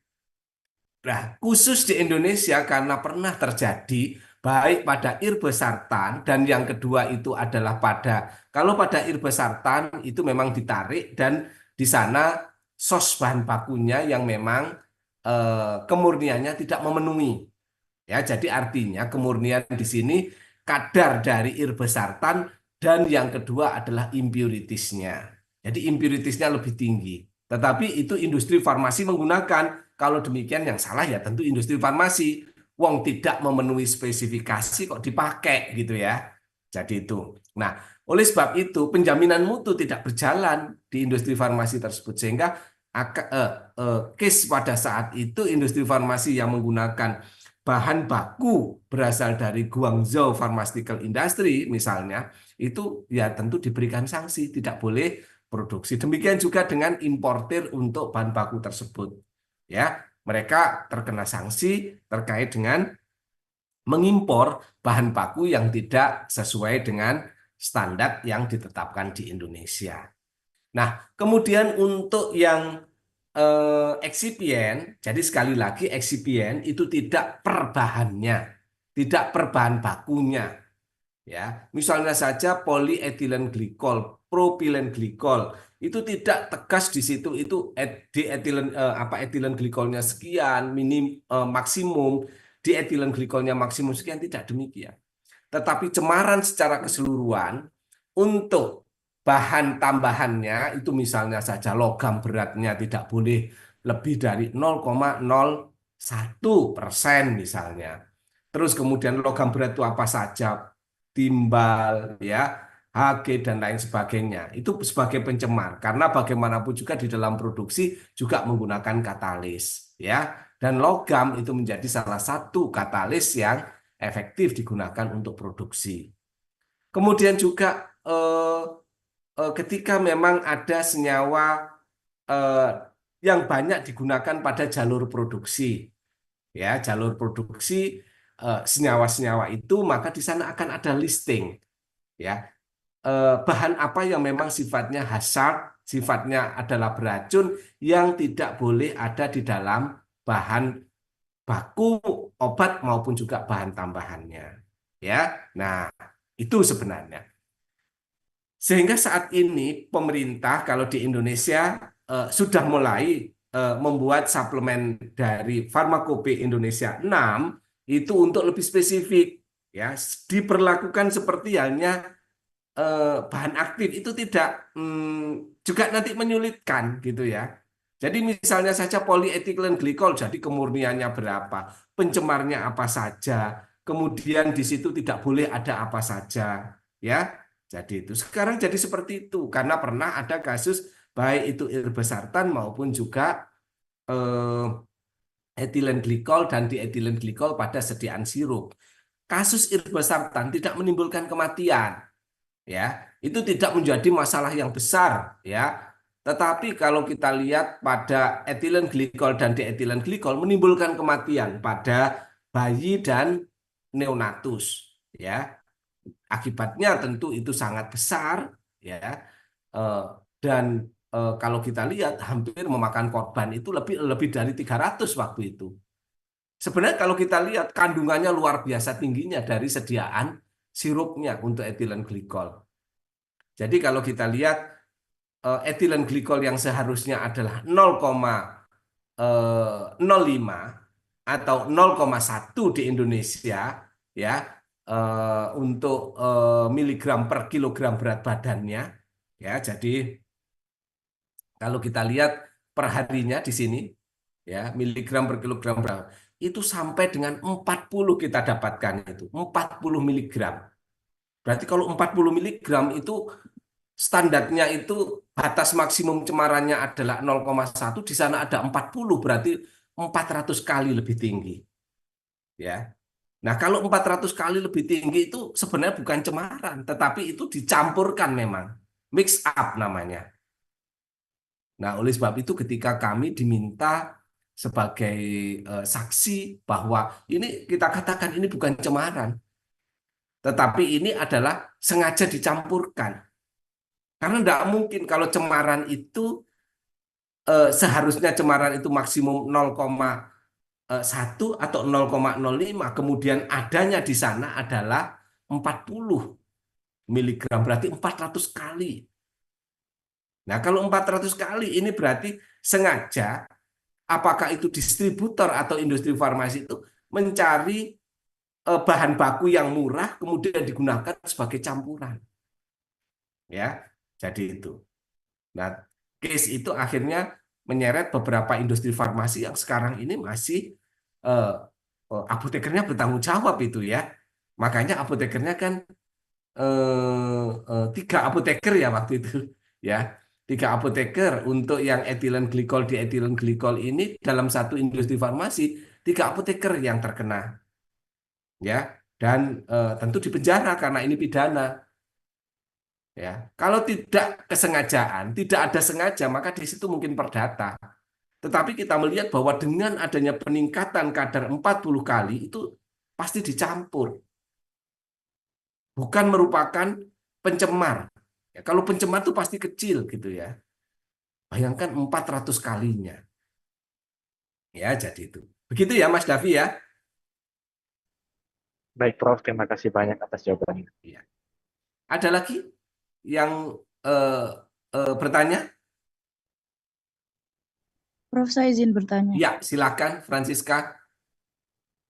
Nah, khusus di Indonesia karena pernah terjadi baik pada irbesartan dan yang kedua itu adalah kalau pada irbesartan itu memang ditarik dan di sana sos bahan bakunya yang memang kemurniannya tidak memenuhi. Ya, jadi artinya kemurnian di sini kadar dari irbesartan dan yang kedua adalah impuritiesnya. Jadi impuritiesnya lebih tinggi. Tetapi itu industri farmasi menggunakan. Kalau demikian yang salah ya tentu industri farmasi. Wong tidak memenuhi spesifikasi kok dipakai gitu ya. Jadi itu. Nah, oleh sebab itu penjaminan mutu tidak berjalan di industri farmasi tersebut sehingga case pada saat itu industri farmasi yang menggunakan bahan baku berasal dari Guangzhou Pharmaceutical Industry misalnya, itu ya tentu diberikan sanksi, tidak boleh produksi. Demikian juga dengan importir untuk bahan baku tersebut. Ya, mereka terkena sanksi terkait dengan mengimpor bahan baku yang tidak sesuai dengan standar yang ditetapkan di Indonesia. Nah, kemudian untuk yang eksipien, jadi sekali lagi eksipien itu tidak per bahannya, tidak per bahan bakunya, ya. Misalnya saja polietilen glikol, propilen glikol, itu tidak tegas di situ itu di etilen apa etilen glikolnya sekian, maksimum, di etilen glikolnya maksimum sekian, tidak demikian. Tetapi cemaran secara keseluruhan untuk bahan tambahannya itu misalnya saja logam beratnya tidak boleh lebih dari 0,01% misalnya. Terus kemudian logam berat itu apa saja, timbal, ya, Hg dan lain sebagainya. Itu sebagai pencemar karena bagaimanapun juga di dalam produksi juga menggunakan katalis, ya. Dan logam itu menjadi salah satu katalis yang efektif digunakan untuk produksi. Kemudian juga ketika memang ada senyawa eh, yang banyak digunakan pada jalur produksi, ya jalur produksi senyawa-senyawa itu, maka di sana akan ada listing, ya bahan apa yang memang sifatnya hazard, sifatnya adalah beracun yang tidak boleh ada di dalam bahan baku obat maupun juga bahan tambahannya. Ya, nah itu sebenarnya. Sehingga saat ini pemerintah kalau di Indonesia sudah mulai membuat suplemen dari Farmakope Indonesia 6 itu untuk lebih spesifik ya diperlakukan seperti halnya bahan aktif itu tidak juga nanti menyulitkan gitu ya. Jadi misalnya saja polyethylene glycol, jadi kemurniannya berapa, pencemarnya apa saja, kemudian di situ tidak boleh ada apa saja, ya. Jadi itu sekarang jadi seperti itu karena pernah ada kasus baik itu irbesartan maupun juga eh, etilen glikol dan dietilen glikol pada sediaan sirup. Kasus irbesartan tidak menimbulkan kematian, ya. Itu tidak menjadi masalah yang besar, ya. Tetapi kalau kita lihat pada etilen glikol dan dietilen glikol menimbulkan kematian pada bayi dan neonatus, ya. Akibatnya tentu itu sangat besar, ya. Eh, dan kalau kita lihat hampir memakan korban itu lebih lebih dari 300 waktu itu. Sebenarnya kalau kita lihat kandungannya luar biasa tingginya dari sediaan sirupnya untuk etilen glikol. Jadi kalau kita lihat etilen glikol yang seharusnya adalah 0,05 atau 0,1 di Indonesia, ya, untuk miligram per kilogram berat badannya, ya. Jadi kalau kita lihat perharinya di sini, ya, miligram per kilogram berat itu sampai dengan 40 kita dapatkan itu 40 miligram. Berarti kalau 40 miligram itu standarnya itu batas maksimum cemarannya adalah 0,1, di sana ada 40, berarti 400 kali lebih tinggi, ya. Nah, kalau 400 kali lebih tinggi itu sebenarnya bukan cemaran, tetapi itu dicampurkan memang. Mix up namanya. Nah, oleh sebab itu ketika kami diminta sebagai saksi bahwa ini kita katakan ini bukan cemaran, tetapi ini adalah sengaja dicampurkan. Karena tidak mungkin kalau cemaran itu seharusnya cemaran itu maksimum 0,1 atau 0,05, kemudian adanya di sana adalah 40 miligram, berarti 400 kali. Nah, kalau 400 kali ini berarti sengaja, apakah itu distributor atau industri farmasi itu mencari bahan baku yang murah kemudian digunakan sebagai campuran, ya. Jadi itu. Nah, case itu akhirnya menyeret beberapa industri farmasi yang sekarang ini masih eh, apotekernya bertanggung jawab itu, ya. Makanya apotekernya kan 3 apoteker ya waktu itu, ya. 3 apoteker untuk yang etilen glikol di etilen glikol ini dalam satu industri farmasi, 3 apoteker yang terkena, ya. Dan tentu dipenjara karena ini pidana. Ya, kalau tidak kesengajaan, tidak ada sengaja, maka di situ mungkin perdata. Tetapi kita melihat bahwa dengan adanya peningkatan kadar 40 kali itu pasti dicampur, bukan merupakan pencemar. Ya, kalau pencemar itu pasti kecil gitu, ya. Bayangkan 400 kalinya. Ya, jadi itu. Begitu ya Mas Davi, ya. Baik, Prof. Terima kasih banyak atas jawabannya. Ya. Ada lagi yang eh, bertanya? Prof, saya izin bertanya. Ya, silakan Francisca.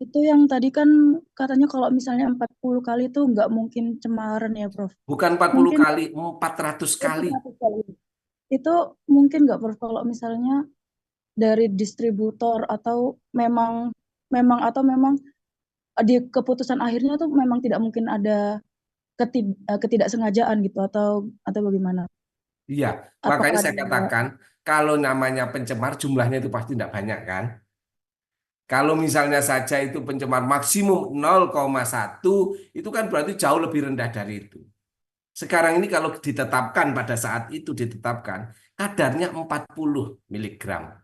Itu yang tadi kan katanya kalau misalnya 40 kali itu nggak mungkin cemaran ya, Prof. Bukan 40 Mungkin kali, 400 kali. 100 kali. Itu mungkin nggak, Prof, kalau misalnya dari distributor atau memang memang atau memang di keputusan akhirnya tuh memang tidak mungkin ada ketidaksengajaan gitu atau bagaimana? Iya, Apakah makanya ada saya katakan kalau namanya pencemar jumlahnya itu pasti tidak banyak kan. Kalau misalnya saja itu pencemar maksimum 0,1, itu kan berarti jauh lebih rendah dari itu. Sekarang ini kalau ditetapkan pada saat itu ditetapkan kadarnya 40 miligram.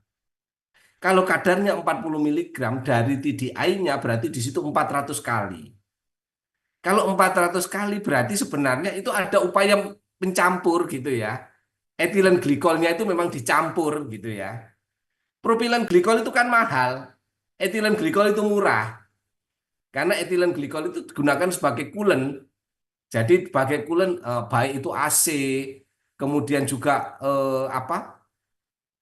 Kalau kadarnya 40 miligram dari TDI-nya berarti di situ 400 kali. Kalau 400 kali berarti sebenarnya itu ada upaya pencampur gitu, ya. Etilen glikolnya itu memang dicampur gitu, ya. Propilen glikol itu kan mahal. Etilen glikol itu murah. Karena etilen glikol itu digunakan sebagai coolant. Jadi sebagai coolant baik itu AC, kemudian juga apa?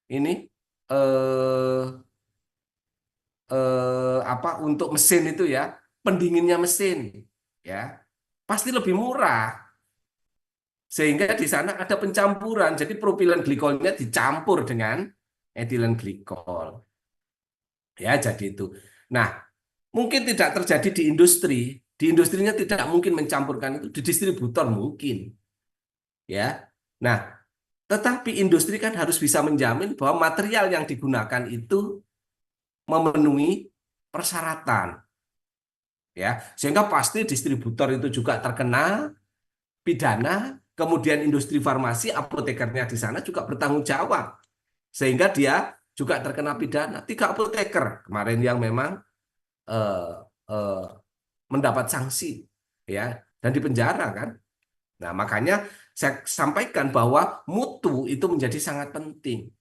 Ini eh, apa untuk mesin itu, ya, pendinginnya mesin, ya. Pasti lebih murah. Sehingga di sana ada pencampuran. Jadi propilen glikolnya dicampur dengan etilen glikol. Ya, jadi itu. Nah, mungkin tidak terjadi di industri. Di industrinya tidak mungkin mencampurkan itu, di distributor mungkin. Ya. Nah, tetapi industri kan harus bisa menjamin bahwa material yang digunakan itu memenuhi persyaratan, ya, sehingga pasti distributor itu juga terkena pidana, kemudian industri farmasi, apotekernya di sana juga bertanggung jawab, sehingga dia juga terkena pidana. 3 apoteker kemarin yang memang eh, eh, mendapat sanksi, ya, dan dipenjara kan. Nah, makanya saya sampaikan bahwa mutu itu menjadi sangat penting.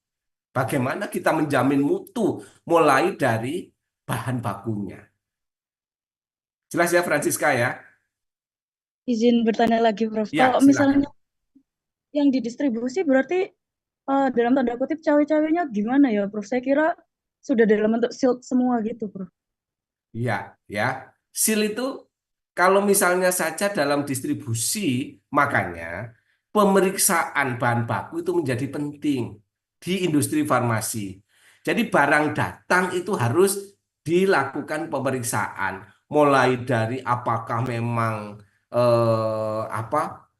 Bagaimana kita menjamin mutu mulai dari bahan bakunya. Jelas ya, Francisca ya? Izin bertanya lagi, Prof. Ya, Kalau misalnya silakan. yang didistribusi berarti dalam tanda kutip cawe-cawenya gimana ya, Prof? Saya kira sudah dalam bentuk sealed semua gitu, Prof. Ya, ya. Seal itu kalau misalnya saja dalam distribusi, makanya pemeriksaan bahan baku itu menjadi penting di industri farmasi. Jadi barang datang itu harus dilakukan pemeriksaan, mulai dari apakah memang apa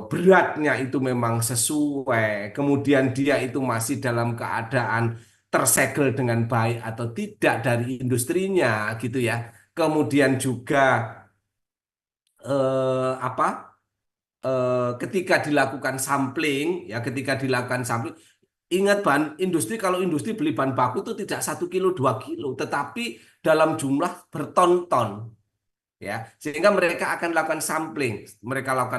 beratnya itu memang sesuai, kemudian dia itu masih dalam keadaan tersegel dengan baik atau tidak dari industrinya gitu ya. Kemudian juga apa ketika dilakukan sampling ya, ketika dilakukan sampling, ingat bahan industri, kalau industri beli bahan baku itu tidak 1 kilo 2 kilo, tetapi dalam jumlah berton-ton, ya, sehingga mereka akan lakukan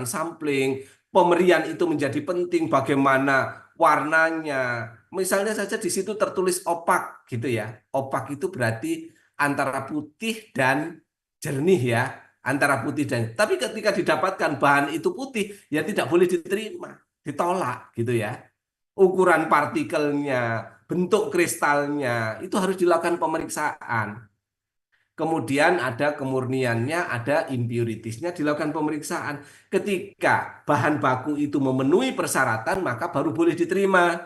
sampling, pemberian itu menjadi penting, bagaimana warnanya, misalnya saja di situ tertulis opak gitu ya, opak itu berarti antara putih dan jernih ya, antara putih dan, tapi ketika didapatkan bahan itu putih ya tidak boleh diterima, ditolak gitu ya, ukuran partikelnya, bentuk kristalnya itu harus dilakukan pemeriksaan. Kemudian ada kemurniannya, ada impuritiesnya, dilakukan pemeriksaan. Ketika bahan baku itu memenuhi persyaratan, maka baru boleh diterima.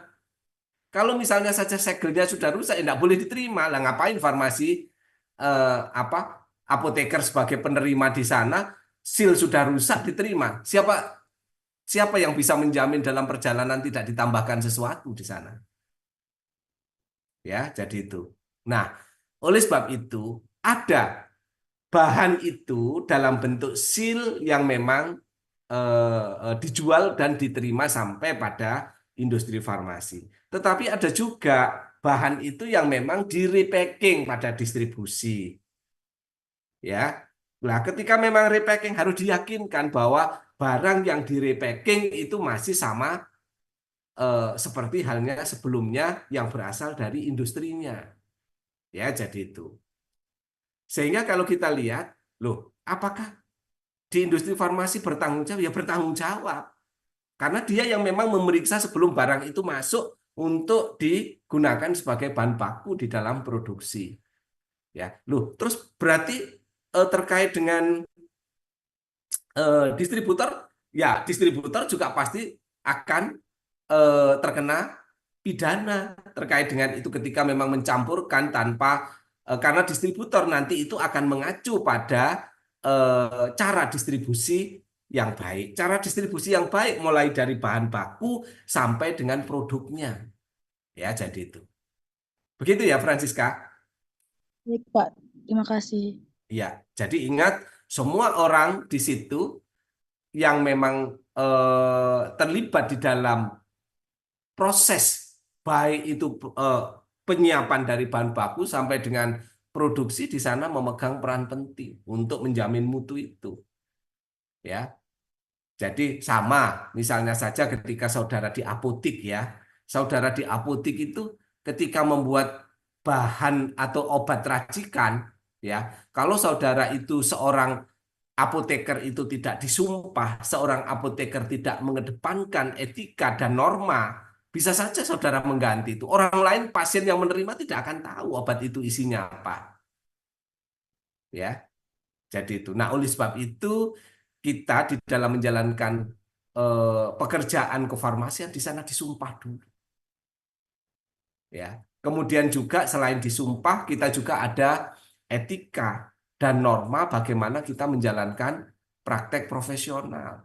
Kalau misalnya saja segelnya sudah rusak, ya tidak boleh diterima. Lah ngapain farmasi apoteker sebagai penerima di sana, seal sudah rusak diterima. Siapa siapa yang bisa menjamin dalam perjalanan tidak ditambahkan sesuatu di sana? Ya, jadi itu. Nah, oleh sebab itu ada bahan itu dalam bentuk seal yang memang dijual dan diterima sampai pada industri farmasi. Tetapi ada juga bahan itu yang memang di-repacking pada distribusi. Ya. Nah, ketika memang repacking harus diyakinkan bahwa barang yang di-repacking itu masih sama seperti halnya sebelumnya yang berasal dari industrinya. Ya, jadi itu. Sehingga kalau kita lihat, loh, apakah di industri farmasi bertanggung jawab? Ya bertanggung jawab. Karena dia yang memang memeriksa sebelum barang itu masuk untuk digunakan sebagai bahan baku di dalam produksi. Ya, loh, terus berarti terkait dengan distributor, ya distributor juga pasti akan terkena pidana terkait dengan itu ketika memang mencampurkan tanpa karena distributor nanti itu akan mengacu pada cara distribusi yang baik. Cara distribusi yang baik mulai dari bahan baku sampai dengan produknya. Ya, jadi itu. Begitu ya, Francisca. Baik, Pak. Terima kasih. Ya, jadi ingat semua orang di situ yang memang terlibat di dalam proses baik itu eh, penyiapan dari bahan baku sampai dengan produksi di sana memegang peran penting untuk menjamin mutu itu. Ya, jadi sama misalnya saja ketika saudara di apotik ya, saudara di apotik itu ketika membuat bahan atau obat racikan ya, kalau saudara itu seorang apoteker itu tidak disumpah, seorang apoteker tidak mengedepankan etika dan norma, bisa saja saudara mengganti itu. Orang lain, pasien yang menerima tidak akan tahu obat itu isinya apa. Ya, jadi itu. Nah, oleh sebab itu kita di dalam menjalankan pekerjaan kefarmasian di sana disumpah dulu. Ya. Kemudian juga selain disumpah, kita juga ada etika dan norma bagaimana kita menjalankan praktek profesional.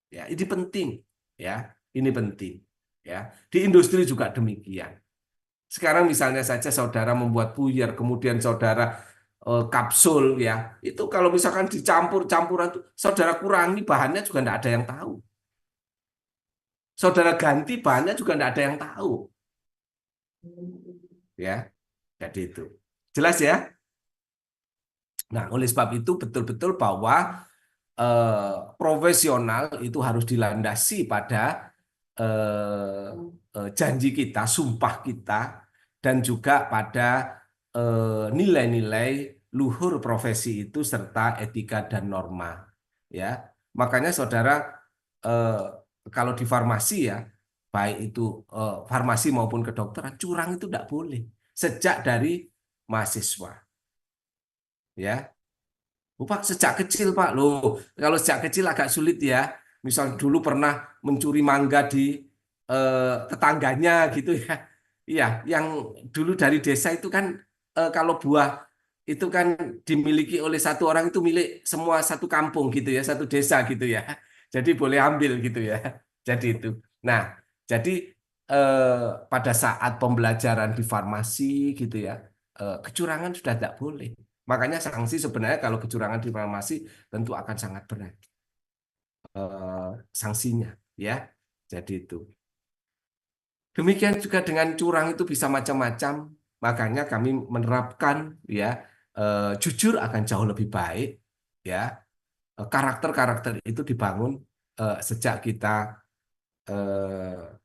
Ya, ini penting, ya, ini penting, ya. Di industri juga demikian. Sekarang misalnya saja saudara membuat puyer, kemudian saudara kapsul ya, itu kalau misalkan dicampur-campuran tuh, saudara kurangi bahannya juga tidak ada yang tahu. Saudara ganti bahannya juga tidak ada yang tahu. Ya, jadi itu. Jelas ya? Nah, oleh sebab itu betul-betul bahwa profesional itu harus dilandasi pada janji kita, sumpah kita, dan juga pada nilai-nilai luhur profesi itu serta etika dan norma. Ya, makanya saudara eh, kalau di farmasi ya, baik itu farmasi maupun kedokteran, curang itu tidak boleh sejak dari mahasiswa. Ya, oh, Pak, sejak kecil, Pak. Loh, kalau sejak kecil agak sulit ya. Misal dulu pernah mencuri mangga di tetangganya gitu ya. Iya, yang dulu dari desa itu kan kalau buah itu kan dimiliki oleh satu orang itu milik semua satu kampung gitu ya, satu desa gitu ya. Jadi boleh ambil gitu ya. Jadi itu. Nah, jadi pada saat pembelajaran di farmasi gitu ya, kecurangan sudah tidak boleh. Makanya sanksi sebenarnya kalau kecurangan di farmasi tentu akan sangat berat sanksinya ya. Jadi itu. Demikian juga dengan curang itu bisa macam-macam. Makanya kami menerapkan ya jujur akan jauh lebih baik ya. Karakter-karakter itu dibangun sejak kita eh,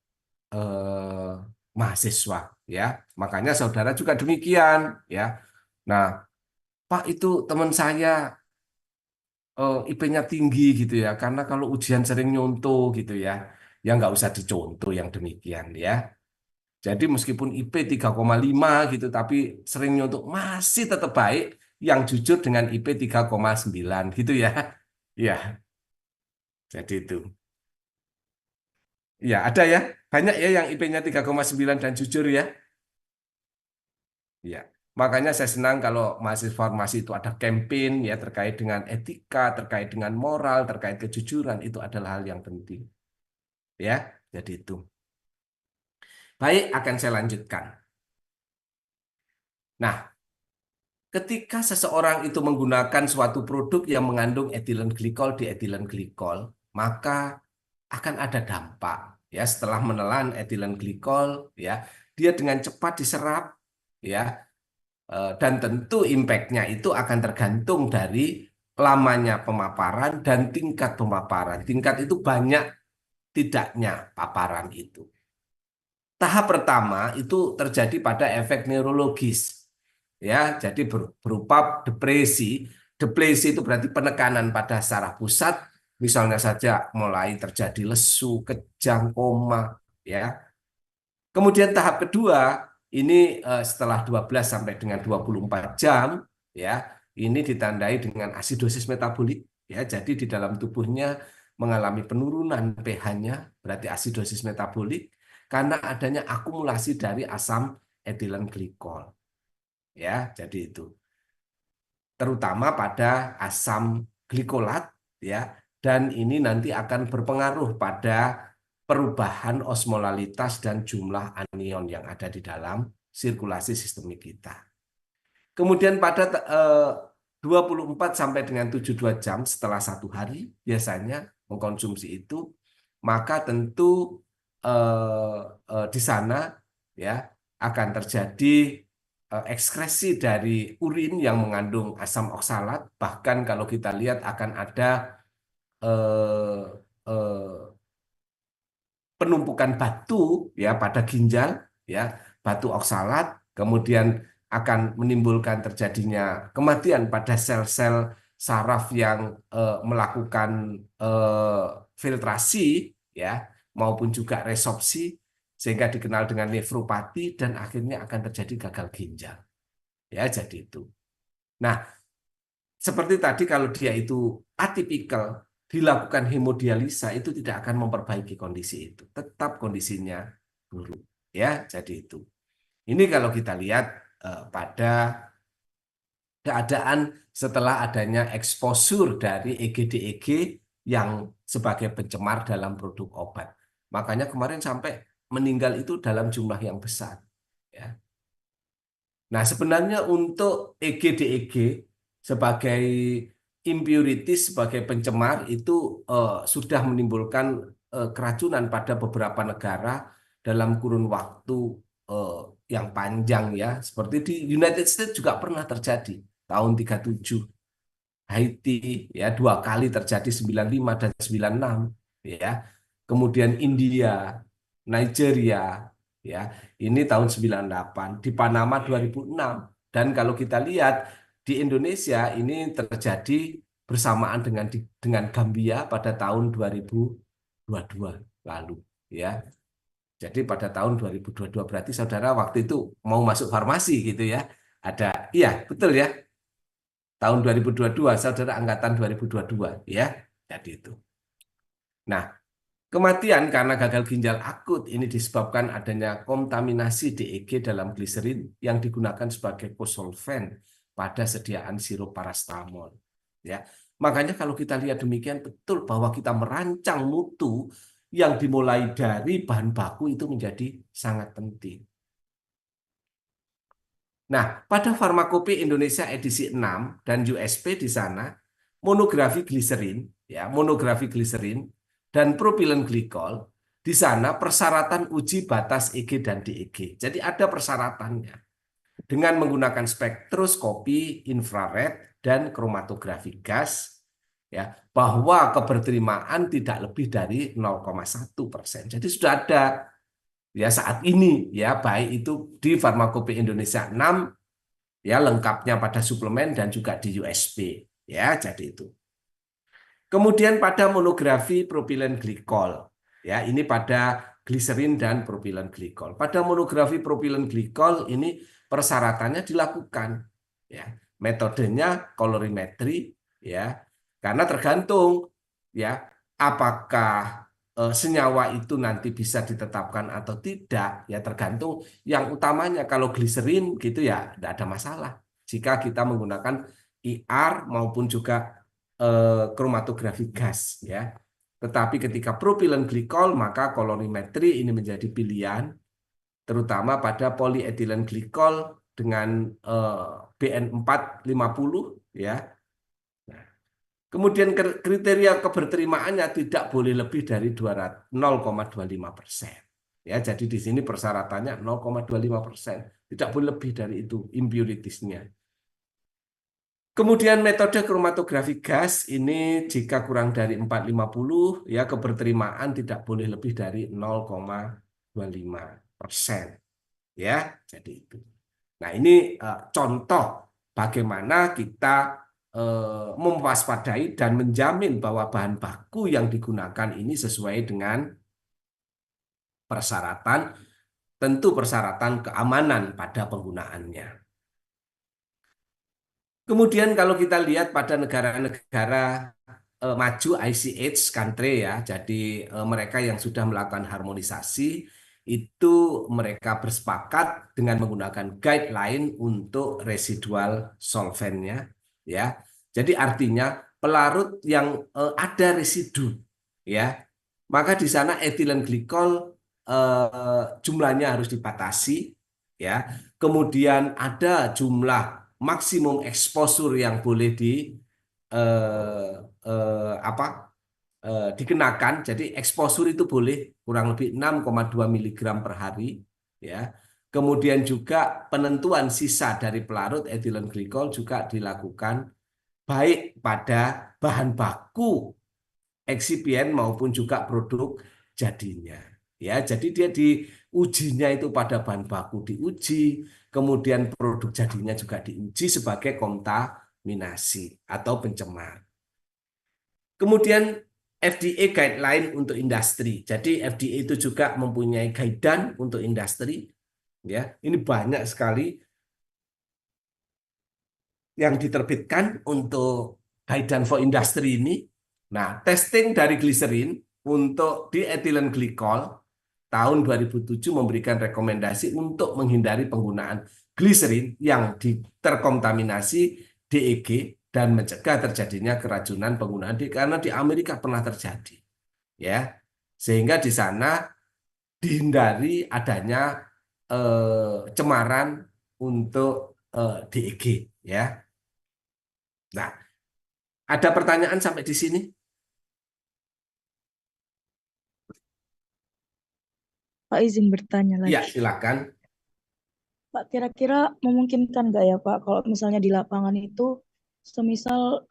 eh, mahasiswa ya. Makanya saudara juga demikian ya. Nah, Pak itu teman saya IP-nya tinggi gitu ya, karena kalau ujian sering nyontoh gitu ya, ya nggak usah dicontoh yang demikian ya. Jadi meskipun IP 3,5 gitu, tapi sering nyontoh masih tetap baik yang jujur dengan IP 3,9 gitu ya. Ya, jadi itu. Ya, ada ya. Banyak ya yang IP-nya 3,9 dan jujur ya. Ya. Makanya saya senang kalau mahasiswa farmasi itu ada campaign ya terkait dengan etika, terkait dengan moral, terkait kejujuran, itu adalah hal yang penting. Ya, jadi itu. Baik, akan saya lanjutkan. Nah, ketika seseorang itu menggunakan suatu produk yang mengandung etilen glikol di etilen glikol, maka akan ada dampak. Ya, setelah menelan etilen glikol, ya, dia dengan cepat diserap, ya, dan tentu impact-nya itu akan tergantung dari lamanya pemaparan dan tingkat pemaparan. Tingkat itu banyak tidaknya paparan itu. Tahap pertama itu terjadi pada efek neurologis, ya, jadi berupa depresi. Depresi itu berarti penekanan pada saraf pusat, misalnya saja mulai terjadi lesu, kejang, koma, ya. Kemudian tahap kedua ini setelah 12 sampai dengan 24 jam, ya, ini ditandai dengan asidosis metabolik, ya. Jadi di dalam tubuhnya mengalami penurunan pH-nya, berarti asidosis metabolik karena adanya akumulasi dari asam etilen glikol, ya. Jadi itu terutama pada asam glikolat ya, dan ini nanti akan berpengaruh pada perubahan osmolalitas dan jumlah anion yang ada di dalam sirkulasi sistemik kita. Kemudian pada 24 sampai dengan 72 jam setelah satu hari biasanya mengkonsumsi itu, maka tentu di sana ya akan terjadi ekskresi dari urin yang mengandung asam oksalat, bahkan kalau kita lihat akan ada eh, eh, penumpukan batu ya pada ginjal ya, batu oksalat, kemudian akan menimbulkan terjadinya kematian pada sel-sel saraf yang melakukan eh, filtrasi ya maupun juga resorpsi sehingga dikenal dengan nefropati dan akhirnya akan terjadi gagal ginjal. Ya, jadi itu. Nah, seperti tadi kalau dia itu atipikal, dilakukan hemodialisa itu tidak akan memperbaiki kondisi itu. Tetap kondisinya buruk. Ya, jadi itu. Ini kalau kita lihat pada keadaan setelah adanya eksposur dari EGDEG yang sebagai pencemar dalam produk obat. Makanya kemarin sampai meninggal itu dalam jumlah yang besar. Ya. Nah, sebenarnya untuk EG-DEG sebagai impurities, sebagai pencemar itu sudah menimbulkan keracunan pada beberapa negara dalam kurun waktu eh, yang panjang ya. Seperti di United States juga pernah terjadi tahun 37. Haiti ya 2 kali terjadi 95 dan 96 ya. Kemudian India, Nigeria ya. Ini tahun 98, di Panama 2006. Dan kalau kita lihat di Indonesia ini terjadi bersamaan dengan Gambia pada tahun 2022 lalu ya. Jadi pada tahun 2022 berarti saudara waktu itu mau masuk farmasi gitu ya. Iya, betul ya. Tahun 2022, saudara angkatan 2022 ya. Jadi itu. Nah, kematian karena gagal ginjal akut ini disebabkan adanya kontaminasi DEG dalam gliserin yang digunakan sebagai kosolven pada sediaan sirup parastamol. Ya, makanya kalau kita lihat demikian betul bahwa kita merancang mutu yang dimulai dari bahan baku itu menjadi sangat penting. Nah, pada Farmakope Indonesia edisi 6 dan USP di sana, monografi gliserin dan propilen glikol, di sana persyaratan uji batas EG dan DEG. Jadi ada persyaratannya dengan menggunakan spektroskopi infrared dan kromatografi gas, ya, bahwa keberterimaan tidak lebih dari 0,1%. Jadi sudah ada ya saat ini ya, baik itu di Farmakope Indonesia 6 ya, lengkapnya pada suplemen dan juga di USP ya. Jadi itu. Kemudian pada monografi propilen glikol ya, ini pada gliserin dan propilen glikol. Pada monografi propilen glikol ini persyaratannya dilakukan ya. Metodenya kolorimetri ya. Karena tergantung ya apakah senyawa itu nanti bisa ditetapkan atau tidak ya, tergantung. Yang utamanya kalau gliserin gitu ya tidak ada masalah jika kita menggunakan IR maupun juga kromatografi gas ya. Tetapi ketika propilen glikol maka kolorimetri ini menjadi pilihan, terutama pada polietilen glikol dengan BN450 ya. Nah, kemudian kriteria keberterimaannya tidak boleh lebih dari 0,25%. Ya, jadi di sini persyaratannya 0,25%, tidak boleh lebih dari itu impuritiesnya. Kemudian metode kromatografi gas ini jika kurang dari 450 ya, keberterimaan tidak boleh lebih dari 0,25%. Ya, jadi itu. Nah, ini contoh bagaimana kita mewaspadai dan menjamin bahwa bahan baku yang digunakan ini sesuai dengan persyaratan, tentu persyaratan keamanan pada penggunaannya. Kemudian kalau kita lihat pada negara-negara maju ICH country ya, jadi mereka yang sudah melakukan harmonisasi itu mereka bersepakat dengan menggunakan guideline untuk residual solvennya ya. Jadi artinya pelarut yang ada residu ya, maka di sana etilen glikol jumlahnya harus dibatasi ya. Kemudian ada jumlah maksimum eksposur yang boleh eh, dikenakan. Jadi eksposur itu boleh kurang lebih 6,2 mg per hari ya. Kemudian juga penentuan sisa dari pelarut etilen glikol juga dilakukan baik pada bahan baku eksipien maupun juga produk jadinya. Ya, jadi dia diujinya itu pada bahan baku diuji, kemudian produk jadinya juga diuji sebagai kontaminasi atau pencemar. Kemudian FDA guideline untuk industri. Jadi FDA itu juga mempunyai guideline untuk industri. Ya, ini banyak sekali yang diterbitkan untuk guideline for industry ini. Nah, testing dari gliserin untuk dietilen glikol tahun 2007 memberikan rekomendasi untuk menghindari penggunaan gliserin yang terkontaminasi DEG dan mencegah terjadinya keracunan penggunaan DEG, karena di Amerika pernah terjadi. Ya. Sehingga di sana dihindari adanya cemaran untuk DEG ya. Nah, ada pertanyaan sampai di sini? Pak izin bertanya Iya, lagi. silakan. Pak, kira-kira memungkinkan nggak ya Pak kalau misalnya di lapangan itu semisal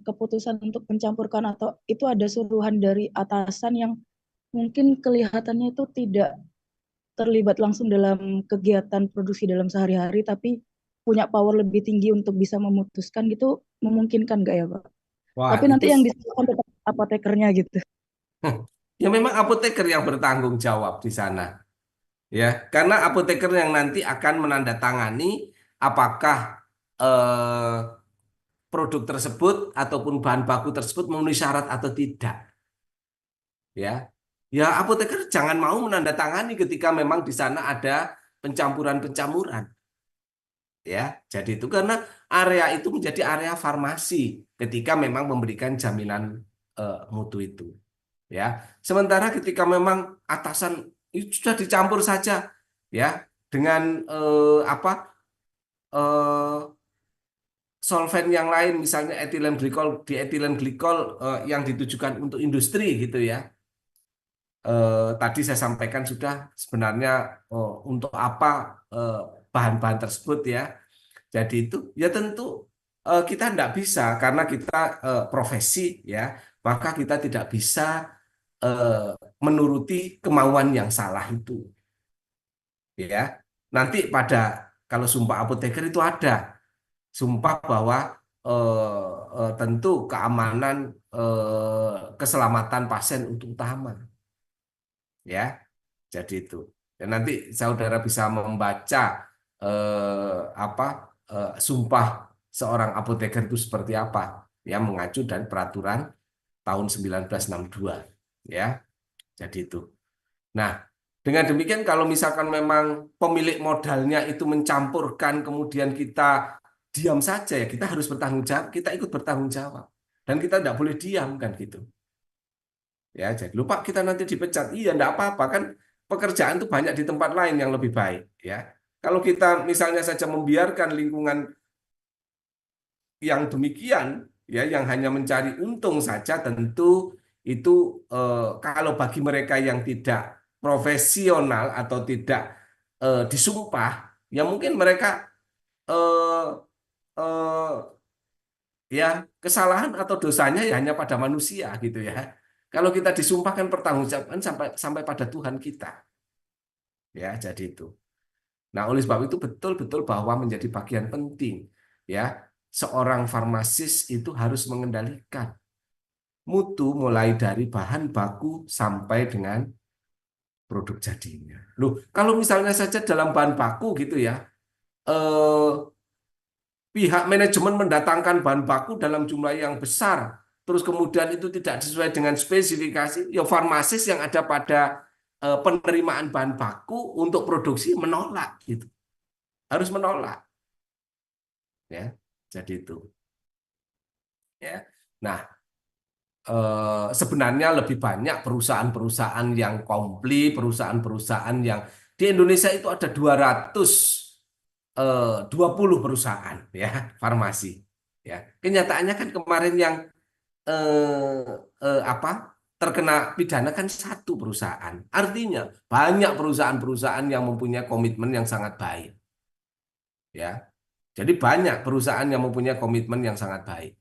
keputusan untuk mencampurkan atau itu ada suruhan dari atasan yang mungkin kelihatannya itu tidak terlibat langsung dalam kegiatan produksi dalam sehari-hari tapi punya power lebih tinggi untuk bisa memutuskan gitu, memungkinkan nggak ya Pak? Wah, Tapi nanti itu yang disebutkan tetap apotekernya gitu. ya memang apoteker yang bertanggung jawab di sana. Ya, karena apoteker yang nanti akan menandatangani apakah eh, produk tersebut ataupun bahan baku tersebut memenuhi syarat atau tidak. Ya, ya apoteker jangan mau menandatangani ketika memang di sana ada pencampuran-pencampuran. Ya, jadi itu karena area itu menjadi area farmasi ketika memang memberikan jaminan mutu itu. Ya, sementara ketika memang atasan itu sudah dicampur saja, ya, dengan apa solvent yang lain, misalnya etilen glikol, di etilen glikol yang ditujukan untuk industri gitu ya. Tadi saya sampaikan sudah sebenarnya untuk apa eh, bahan-bahan tersebut ya. Jadi itu ya tentu kita tidak bisa karena kita profesi ya, maka kita tidak bisa eh, menuruti kemauan yang salah itu ya. Nanti pada kalau sumpah apoteker itu ada sumpah bahwa tentu keamanan keselamatan pasien untuk utama ya. Jadi itu. Dan nanti saudara bisa membaca apa sumpah seorang apoteker itu seperti apa yang mengacu dari peraturan tahun 1962 ya. Jadi itu. Nah, dengan demikian kalau misalkan memang pemilik modalnya itu mencampurkan kemudian kita diam saja ya kita harus bertanggung jawab, kita ikut bertanggung jawab. Dan kita tidak boleh diam kan gitu. Ya, jadi lupa kita nanti dipecat. Iya, enggak apa-apa kan pekerjaan itu banyak di tempat lain yang lebih baik ya. Kalau kita misalnya saja membiarkan lingkungan yang demikian ya yang hanya mencari untung saja tentu itu kalau bagi mereka yang tidak profesional atau tidak disumpah ya mungkin mereka eh, eh, ya kesalahan atau dosanya ya hanya pada manusia gitu ya. Kalau kita disumpahkan pertanggungjawaban sampai sampai pada Tuhan kita. Ya, jadi itu. Nah, oleh sebab itu betul-betul bahwa menjadi bagian penting ya. Seorang farmasis itu harus mengendalikan mutu mulai dari bahan baku sampai dengan produk jadinya. Loh, kalau misalnya saja dalam bahan baku gitu ya, eh, pihak manajemen mendatangkan bahan baku dalam jumlah yang besar, terus kemudian itu tidak sesuai dengan spesifikasi, ya farmasis yang ada pada penerimaan bahan baku untuk produksi menolak gitu. Harus menolak ya. Jadi itu ya. Nah, sebenarnya lebih banyak perusahaan-perusahaan yang komplit, perusahaan-perusahaan yang di Indonesia itu ada 220 perusahaan ya farmasi ya. Kenyataannya kan kemarin yang eh, apa terkena pidana kan satu perusahaan. Artinya banyak perusahaan-perusahaan yang mempunyai komitmen yang sangat baik ya. Jadi banyak perusahaan yang mempunyai komitmen yang sangat baik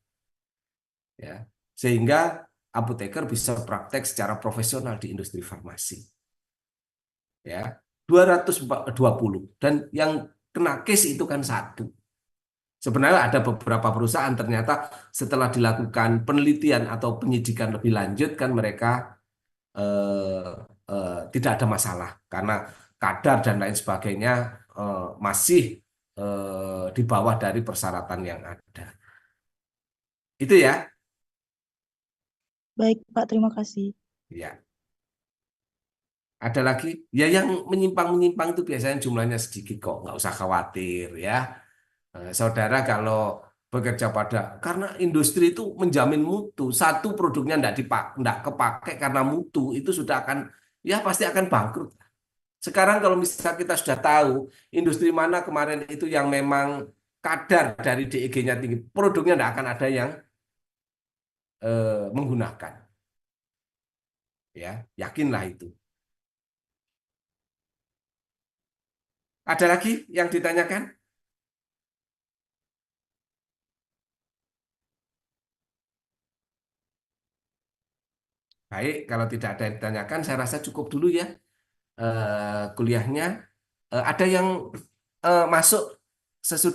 ya. Sehingga apoteker bisa praktek secara profesional di industri farmasi ya. 220 dan yang kena case itu kan satu. Sebenarnya ada beberapa perusahaan ternyata setelah dilakukan penelitian atau penyidikan lebih lanjut kan mereka eh, tidak ada masalah karena kadar dan lain sebagainya masih di bawah dari persyaratan yang ada. Itu ya. Baik Pak, terima kasih. Ya. Ada lagi? Ya yang menyimpang-menyimpang itu biasanya jumlahnya sedikit kok, nggak usah khawatir ya. Saudara kalau bekerja pada karena industri itu menjamin mutu, satu produknya enggak kepake karena mutu itu sudah akan ya pasti akan bangkrut. Sekarang kalau misalnya kita sudah tahu industri mana kemarin itu yang memang kadar dari DEG-nya tinggi, produknya tidak akan ada yang menggunakan. Ya, yakinlah itu. Ada lagi yang ditanyakan? Baik, kalau tidak ada yang ditanyakan, saya rasa cukup dulu ya kuliahnya. Ada yang masuk sesudah